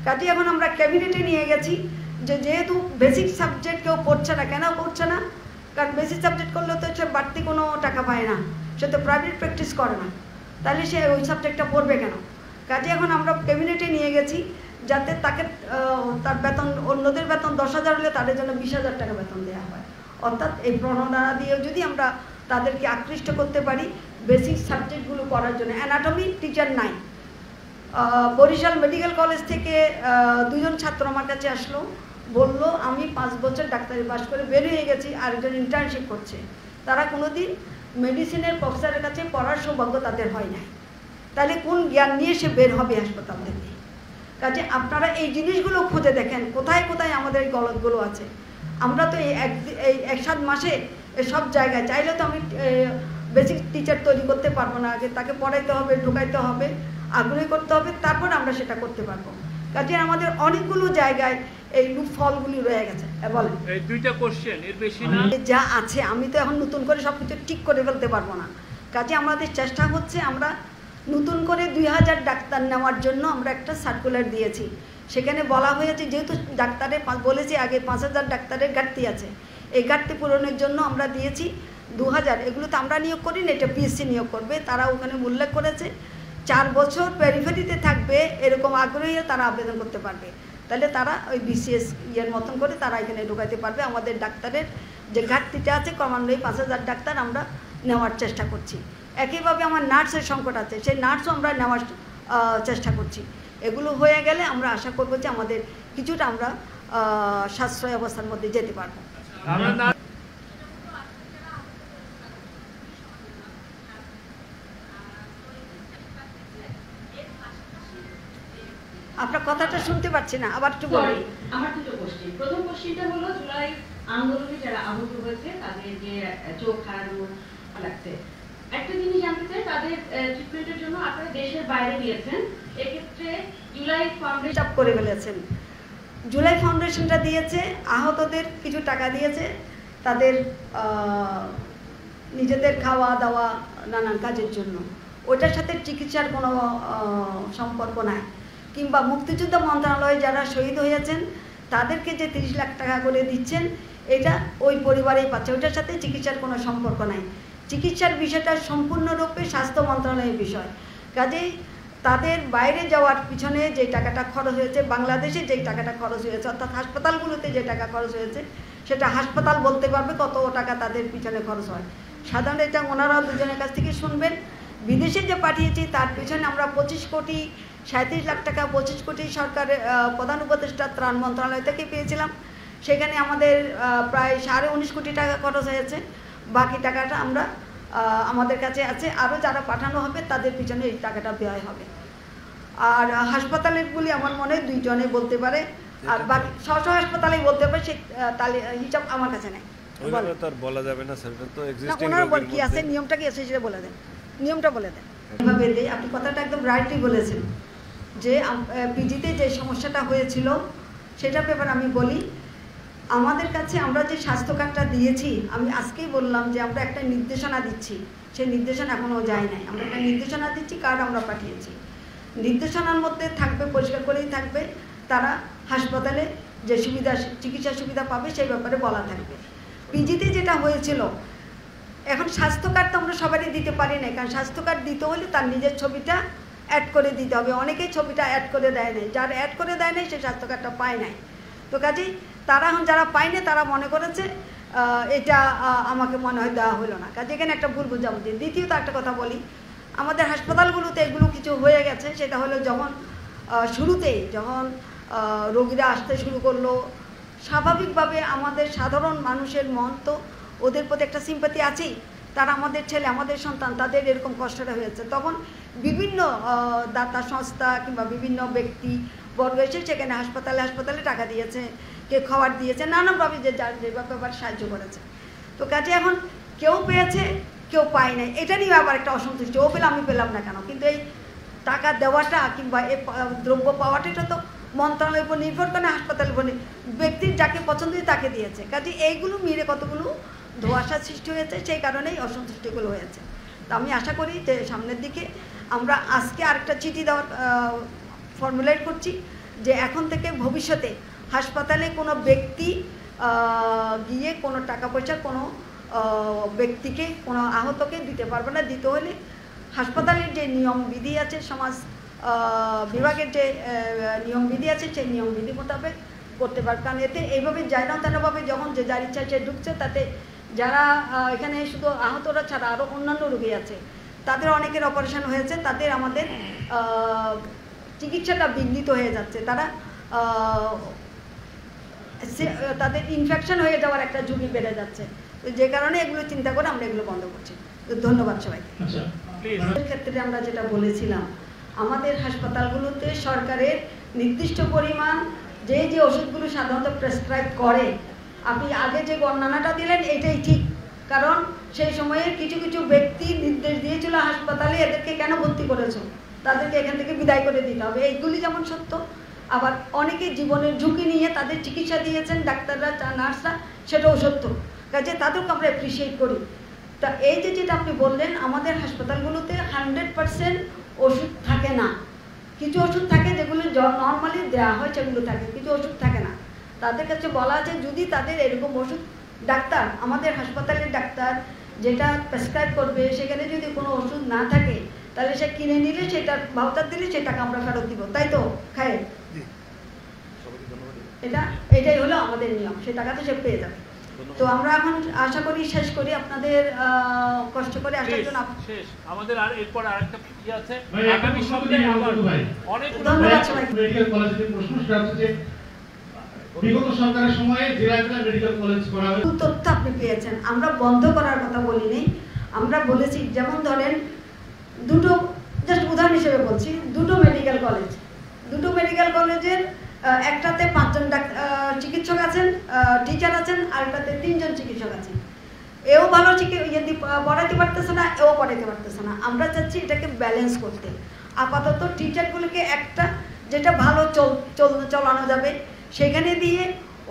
কাজে এখন আমরা ক্যাবিনেটে নিয়ে গেছি যে যেহেতু বেসিক সাবজেক্ট কেউ পড়ছে না, কেন পড়ছে না? কারণ বেসিক সাবজেক্ট করলে তো সে বাড়তি কোনো টাকা পায় না, সে তো প্রাইভেট প্র্যাকটিস করে না, তাহলে সে ওই সাবজেক্টটা পড়বে কেন? কাজে এখন আমরা ক্যাবিনেটে নিয়ে গেছি যাতে তাকে তার বেতন, অন্যদের বেতন 10,000 হলে তাদের জন্য 20,000 টাকা বেতন দেওয়া হয়। অর্থাৎ এই প্রণোদনা দিয়েও যদি আমরা তাদেরকে আকৃষ্ট করতে পারি বেসিক সাবজেক্টগুলো করার জন্য। অ্যানাটমি টিচার নাই। বরিশাল মেডিকেল কলেজ থেকে 2 জন ছাত্র আমার কাছে আসলো, বলল আমি 5 বছর ডাক্তারি পাস করে বের হয়ে গেছি, আরেকজন ইন্টার্নশিপ করছে। তারা কোনোদিন মেডিসিনের প্রফেসরের কাছে পড়ার সৌভাগ্য তাদের হয় নাই, তাহলে কোন জ্ঞান নিয়ে সে বের হবে হাসপাতাল থেকে? কাজে আপনারা এই জিনিসগুলো খুঁজে দেখেন কোথায় কোথায় আমাদের এই গলতগুলো আছে। আমরা তো এই 1-7 মাসে সব জায়গায় চাইলে তো আমি বেসিক টিচার তৈরি করতে পারবো না, আগে তাকে পড়াইতে হবে, ঢুকাইতে হবে, আগ্রহী করতে হবে, তারপর আমরা সেটা করতে পারবো। কাজে আমাদের অনেকগুলো জায়গায় এই ফলগুলি রয়ে গেছে। বলেন, এই 2টা কোশ্চেন, এর বেশি না। যা আছে আমি তো এখন নতুন করে সবকিছু ঠিক করে ফেলতে পারবো না। কাজে আমাদের চেষ্টা হচ্ছে আমরা নতুন করে 2000 ডাক্তার নেওয়ার জন্য আমরা একটা সার্কুলার দিয়েছি। সেখানে বলা হয়েছে যেহেতু ডাক্তারের বলেছি আগে 5000 ডাক্তারের ঘাটতি আছে, এই ঘাটতি পূরণের জন্য আমরা দিয়েছি 2000। এগুলো তো আমরা নিয়োগ করি না, এটা পিএসসি নিয়োগ করবে। তারা ওখানে উল্লেখ করেছে 4 বছর পেরিফেরিতে থাকবে এরকম আগ্রহী তারা আবেদন করতে পারবে, তাহলে তারা ওই বিসিএস ইয়ের মতন করে তারা এখানে ঢোকাতে পারবে। আমাদের ডাক্তারের যে ঘাটতিটা আছে ক্রমান্বয়ে 5000 ডাক্তার আমরা নেওয়ার চেষ্টা করছি। একইভাবে আমার নার্সের সংকট আছে, সেই নার্সও আমরা নেওয়ার চেষ্টা করছি। এগুলো হয়ে গেলে আমরা আশা করব যে আমাদের কিছুটা আমরা সাশ্রয় অবস্থার মধ্যে যেতে পারবো। আপনার কথাটা শুনতে পাচ্ছি না, আবার একটু বলি। আমার 2টো কোশ্চেন। প্রথম কোশ্চেনটা হলো জুলাই আন্দোলনে যারা আহত হয়েছে তাদের যে চোখ হারানো লাগছে, একটা জিনিস জানতে চাই, তাদের ট্রিটমেন্টের জন্য আপনারা দেশের বাইরে দিয়েছেন, এক্ষেত্রে জুলাই ফাউন্ডেশন করে ফেলেছেন। জুলাই ফাউন্ডেশনটা দিয়েছে, আহতদের কিছু টাকা দিয়েছে, তাদের নিজেদের খাওয়া দাওয়া নানান কাজের জন্য। ওটার সাথে চিকিৎসার কোনো সম্পর্ক নাই। কিংবা মুক্তিযুদ্ধ মন্ত্রণালয়ে যারা শহীদ হয়েছেন তাদেরকে যে 30 লাখ টাকা করে দিচ্ছেন, এটা ওই পরিবারেই পাচ্ছে, ওইটার সাথে চিকিৎসার কোনো সম্পর্ক নাই। চিকিৎসার বিষয়টা সম্পূর্ণরূপে স্বাস্থ্য মন্ত্রণালয়ের বিষয়। কাজেই তাদের বাইরে যাওয়ার পিছনে যে টাকাটা খরচ হয়েছে, বাংলাদেশে যে টাকাটা খরচ হয়েছে, অর্থাৎ হাসপাতালগুলোতে যে টাকা খরচ হয়েছে, সেটা হাসপাতাল বলতে পারবে কত টাকা তাদের পিছনে খরচ হয়। সাধারণত এটা ওনারাও দুজনের কাছ থেকে শুনবেন। বিদেশে যে পাঠিয়েছি তার পিছনে আমরা 25 কোটি 37 লাখ টাকা 25 কোটি সরকারের প্রধান উপদেষ্টা ত্রাণ মন্ত্রণালয় থেকে পেয়েছিলাম। সেখানে আমাদের প্রায় 19.5 কোটি টাকা খরচ হয়েছে। বাকি টাকাটা আমরা আমাদের কাছে আছে, আরও যারা পাঠানো হবে তাদের পিছনে এই টাকাটা ব্যয় হবে। আর হাসপাতালেরগুলি আমার মনে হয় 2 জনে বলতে পারে, আর বাকি স্ব হাসপাতালেই বলতে পারে, সে তাহলে হিসাব আমার কাছে নেই। ওইভাবে তো আর বলা যাবে না স্যার, এটা তো না এক্সিস্টিং ওনার রোগের কি আছে, মধ্যে। নিয়মটা কি আছে সেটা বলে দেন, নিয়মটা বলে দেন। এভাবে দেই, আপনি কথাটা একদম রাইটলি বলেছেন যে পিজিতে যে সমস্যাটা হয়েছিল সেটার ব্যাপারে আমি বলি। আমাদের কাছে আমরা যে স্বাস্থ্য কার্ডটা দিয়েছি, আমি আজকেই বললাম যে আমরা একটা নির্দেশনা দিচ্ছি, সেই নির্দেশনা এখনও যায় নাই। আমরা একটা নির্দেশনা দিচ্ছি, কার্ড আমরা পাঠিয়েছি। নির্দেশনার মধ্যে থাকবে, পরিষ্কার করেই থাকবে, তারা হাসপাতালে যে সুবিধা, চিকিৎসা সুবিধা পাবে সেই ব্যাপারে বলা থাকবে। পিজিতে যেটা হয়েছিল, এখন স্বাস্থ্য কার্ড তো আমরা সবারই দিতে পারি না, কারণ স্বাস্থ্য কার্ড দিতে হলে তার নিজের ছবিটা অ্যাড করে দিতে হবে। অনেকেই ছবিটা অ্যাড করে দেয় নাই, যারা অ্যাড করে দেয় নাই সে স্বাস্থ্য কার্ডটা পায় নাই। তো কাজেই তারা এখন যারা পায়নি তারা মনে করেছে এটা আমাকে মনে হয় দেওয়া হলো না, কাজে এখানে একটা ভুল বোঝাবুঝি। দ্বিতীয়ত একটা কথা বলি, আমাদের হাসপাতালগুলোতে এগুলো কিছু হয়ে গেছে, সেটা হলো যখন শুরুতেই যখন রোগীরা আসতে শুরু করলো, স্বাভাবিকভাবে আমাদের সাধারণ মানুষের মন তো ওদের প্রতি একটা সিম্পাথি আছেই, তারা আমাদের ছেলে, আমাদের সন্তান, তাদের এরকম কষ্টটা হয়েছে। তখন বিভিন্ন দাতা সংস্থা কিংবা বিভিন্ন ব্যক্তি বর্গ এসে সেখানে হাসপাতালে টাকা দিয়েছে, কে খাবার দিয়েছে, নানানভাবে যে যার যে ব্যাপার সাহায্য করেছে। তো কাজে এখন কেউ পেয়েছে কেউ পায় নাই, এটা নিয়ে আবার একটা অসন্তুষ্টি, ও পেলে আমি পেলাম না কেন। কিন্তু এই টাকা দেওয়াটা কিংবা এই দ্রব্য পাওয়াটা এটা তো মন্ত্রণালয়ের উপর নির্ভর করে, হাসপাতালের উপর, ব্যক্তির যাকে পছন্দ তাকে দিয়েছে। কাজে এইগুলো মিলে কতগুলো ধোঁয়াশার সৃষ্টি হয়েছে, সেই কারণেই অসন্তুষ্টিগুলো হয়েছে। তো আমি আশা করি যে সামনের দিকে আমরা আজকে আরেকটা চিঠি দেওয়ার ফর্মুলেট করছি যে এখন থেকে ভবিষ্যতে হাসপাতালে কোনো ব্যক্তি গিয়ে কোনো টাকা পয়সা কোনো ব্যক্তিকে, কোনো আহতকে দিতে পারবে না। দিতে হলে হাসপাতালের যে নিয়ম বিধি আছে, সমাজ বিভাগের যে নিয়ম বিধি আছে, সেই নিয়ম বিধি মোতাবেক করতে পারবে। কারণ এতে এইভাবে যায় না তেনাভাবে যখন যে যার ইচ্ছা সে ঢুকছে, তাতে যারা এখানে শুধু আহতরা ছাড়া আরও অন্যান্য রোগী আছে, তাদের অনেকের অপারেশন হয়েছে, তাদের আমাদের চিকিৎসাটা বিঘ্নিত হয়ে যাচ্ছে, তাদের ইনফেকশন হয়ে যাওয়ার একটা ঝুঁকি বেড়ে যাচ্ছে। তো যে কারণে এগুলো চিন্তা করে আমরা এগুলো বন্ধ করছি। তো ধন্যবাদ সবাইকে। ক্ষেত্রে আমরা যেটা বলেছিলাম, আমাদের হাসপাতালগুলোতে সরকারের নির্দিষ্ট পরিমাণ যে ওষুধগুলো সাধারণত প্রেসক্রাইব করে, আপনি আগে যে বর্ণনাটা দিলেন এটাই ঠিক। কারণ সেই সময়ে কিছু কিছু ব্যক্তি নির্দেশ দিয়েছিল হাসপাতালে এদেরকে কেন ভর্তি করেছো, তাদেরকে এখান থেকে বিদায় করে দিতে হবে, এইগুলি যেমন সত্য, আবার অনেকে জীবনের ঝুঁকি নিয়ে তাদের চিকিৎসা দিয়েছেন ডাক্তাররা, নার্সরা, সেটাও সত্য। কাজে তাদেরকে আমরা অ্যাপ্রিসিয়েট করি। তা এই যে যেটা আপনি বললেন, আমাদের হাসপাতালগুলোতে 100% ওষুধ থাকে না। কিছু ওষুধ থাকে যেগুলো নর্মালি দেওয়া হয়, সেগুলো থাকে, কিছু ওষুধ থাকে না। তাদের কাছে বলা আছে যদি তাদের এরকম ওষুধ ডাক্তার, আমাদের হাসপাতালের ডাক্তার যেটা প্রেসক্রাইব করবে, সেখানে যদি কোনো ওষুধ না থাকে তাহলে সে কিনে নিলে, সেটা ভাউচার দিলে সেই টাকা আমরা ফেরত দিব, তাই তো খায়? এটাই হলো আমাদের নিয়ম, সেই টাকাতে সে পেয়ে যাবে। তো আমরা এখন আশা করি শেষ করি, আপনাদের কষ্ট করে আসার জন্য শেষ। আমাদের আর এরপর আরেকটা কি আছে, আগামী সপ্তাহে অনেক ধন্যবাদ সবাইকে। মেডিকেল কলেজের প্রশ্ন সেটা হচ্ছে যে বিগত সরকারের সময়ে জেলায় জেলায় মেডিকেল কলেজ করা হয়েছে, তথ্য আপনি পেয়েছেন। আমরা বন্ধ করার কথা বলিনি, আমরা বলেছি যেমন ধরেন দুটো, জাস্ট উদাহরণ হিসেবে বলছি, দুটো মেডিকেল কলেজের একটাতে 5 জন চিকিৎসক আছেন, টিচার আছেন, আর একটাতে 3 জন চিকিৎসক আছেন। এও ভালো পড়াতে পারতেছে না, এও পড়াতে পারতেছে না। আমরা চাচ্ছি এটাকে ব্যালেন্স করতে। আপাতত টিচারগুলোকে একটা যেটা ভালো চলানো যাবে সেখানে দিয়ে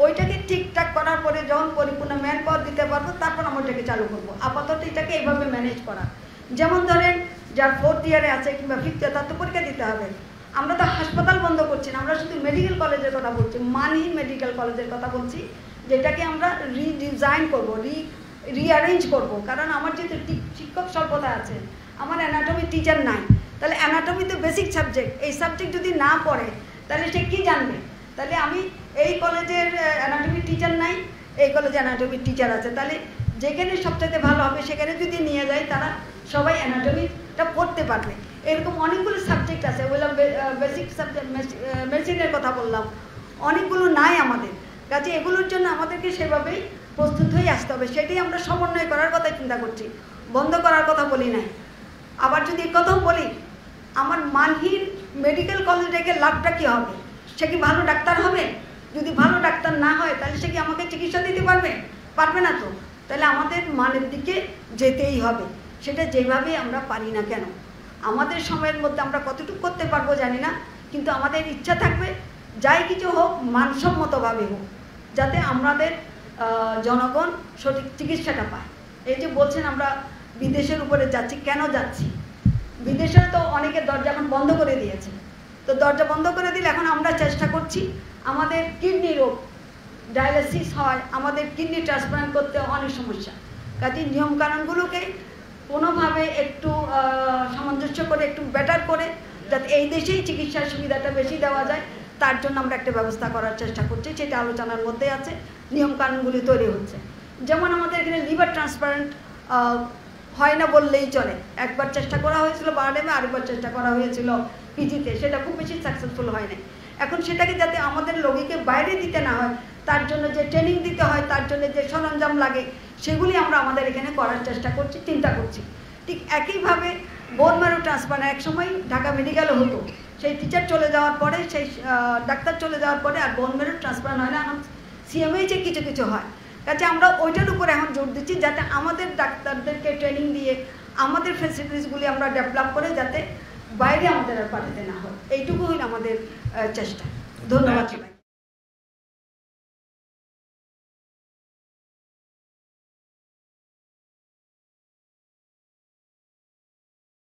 ওইটাকে ঠিকঠাক করার পরে যখন পরিপূর্ণ ম্যান পাওয়ার দিতে পারবো, তারপর আমরা ওইটাকে চালু করবো। আপাতত এটাকে এইভাবে ম্যানেজ করা। যেমন ধরেন যার 4th ইয়ারে আছে কিংবা 5th ইয়ার, তার তো পরীক্ষা দিতে হবে। আমরা তো হাসপাতাল বন্ধ করছি না, আমরা শুধু মেডিকেল কলেজের কথা বলছি, মানহীন মেডিকেল কলেজের কথা বলছি, যেটাকে আমরা রিডিজাইন করবো, রিঅ্যারেঞ্জ করব। কারণ আমার যেহেতু শিক্ষক স্বল্পতা আছে, আমার অ্যানাটমি টিচার নাই, তাহলে অ্যানাটমি তো বেসিক সাবজেক্ট, এই সাবজেক্ট যদি না পড়ে তাহলে সে কী জানবে? তাহলে আমি এই কলেজের অ্যানাটমি টিচার নাই, এই কলেজে অ্যানাটমির টিচার আছে, তাহলে যেখানে সবচেয়ে ভালো হবে সেখানে যদি নিয়ে যায়, তারা সবাই অ্যানাটমিটা পড়তে পারবে। এরকম অনেকগুলো সাবজেক্ট আছে, বললাম বেসিক সাবজেক্ট, মেডিসিনের কথা বললাম, অনেকগুলো নাই আমাদের কাছে। এগুলোর জন্য আমাদেরকে সেভাবেই প্রস্তুত হয়ে আসতে হবে। সেটাই আমরা সমন্বয় করার কথাই চিন্তা করছি, বন্ধ করার কথা বলি নাই। আবার যদি এই কথাও বলি, আমার মানহীন মেডিকেল কলেজ রেখে লাভটা কী হবে? সে কি ভালো ডাক্তার হবে? যদি ভালো ডাক্তার না হয় তাহলে সে কি আমাকে চিকিৎসা দিতে পারবে? পারবে না তো, তাহলে আমাদের মানের দিকে যেতেই হবে, সেটা যেভাবেই আমরা পারি না কেন। আমাদের সময়ের মধ্যে আমরা কতটুকু করতে পারবো জানি না, কিন্তু আমাদের ইচ্ছা থাকবে যাই কিছু হোক মানসম্মতভাবে হোক, যাতে আমাদের জনগণ সঠিক চিকিৎসাটা পায়। এই যে বলছেন আমরা বিদেশের উপরে যাচ্ছি, কেন যাচ্ছি? বিদেশে তো অনেকে দরজা এখন বন্ধ করে দিয়েছে, তো দরজা বন্ধ করে দিলে এখন আমরা চেষ্টা করছি, আমাদের কিডনি রোগ ডায়ালিসিস হয়, আমাদের কিডনি ট্রান্সপ্লান্ট করতে অনেক সমস্যা, কাজে নিয়মকানুনগুলোকে কোনোভাবে একটু সামঞ্জস্য করে একটু বেটার করে যাতে এই দেশেই চিকিৎসার সুবিধাটা বেশি দেওয়া যায়, তার জন্য আমরা একটা ব্যবস্থা করার চেষ্টা করছি, সেটা আলোচনার মধ্যে আছে, নিয়মকানুনগুলি তৈরি হচ্ছে। যেমন আমাদের এখানে লিভার ট্রান্সপ্লান্ট হয় না বললেই চলে, একবার চেষ্টা করা হয়েছিল বারডেমে, আরেকবার চেষ্টা করা হয়েছিল পিজিতে, সেটা খুব বেশি সাকসেসফুল হয় না। এখন সেটাকে যাতে আমাদের রোগীকে বাইরে দিতে না হয়, তার জন্য যে ট্রেনিং দিতে হয়, তার জন্য যে সরঞ্জাম লাগে, সেগুলি আমরা আমাদের এখানে করার চেষ্টা করছি, চিন্তা করছি। ঠিক একইভাবে বোন ম্যারো ট্রান্সপ্লান্ট একসময় ঢাকা মেডিকেলে হতো, সেই টিচার চলে যাওয়ার পরে, সেই ডাক্তার চলে যাওয়ার পরে আর বোন ম্যারো ট্রান্সপ্লান্ট হয় না, এখন সিএমএইচে কিছু কিছু হয়। কাজে আমরা ওইটার উপর এখন জোর দিচ্ছি, যাতে আমাদের ডাক্তারদেরকে ট্রেনিং দিয়ে আমাদের ফ্যাসিলিটিসগুলি আমরা ডেভেলপ করে যাতে বাইরে আমাদের আর পাঠাতে না হয়, এইটুকু হইল আমাদের চেষ্টা। ধন্যবাদ সবাই।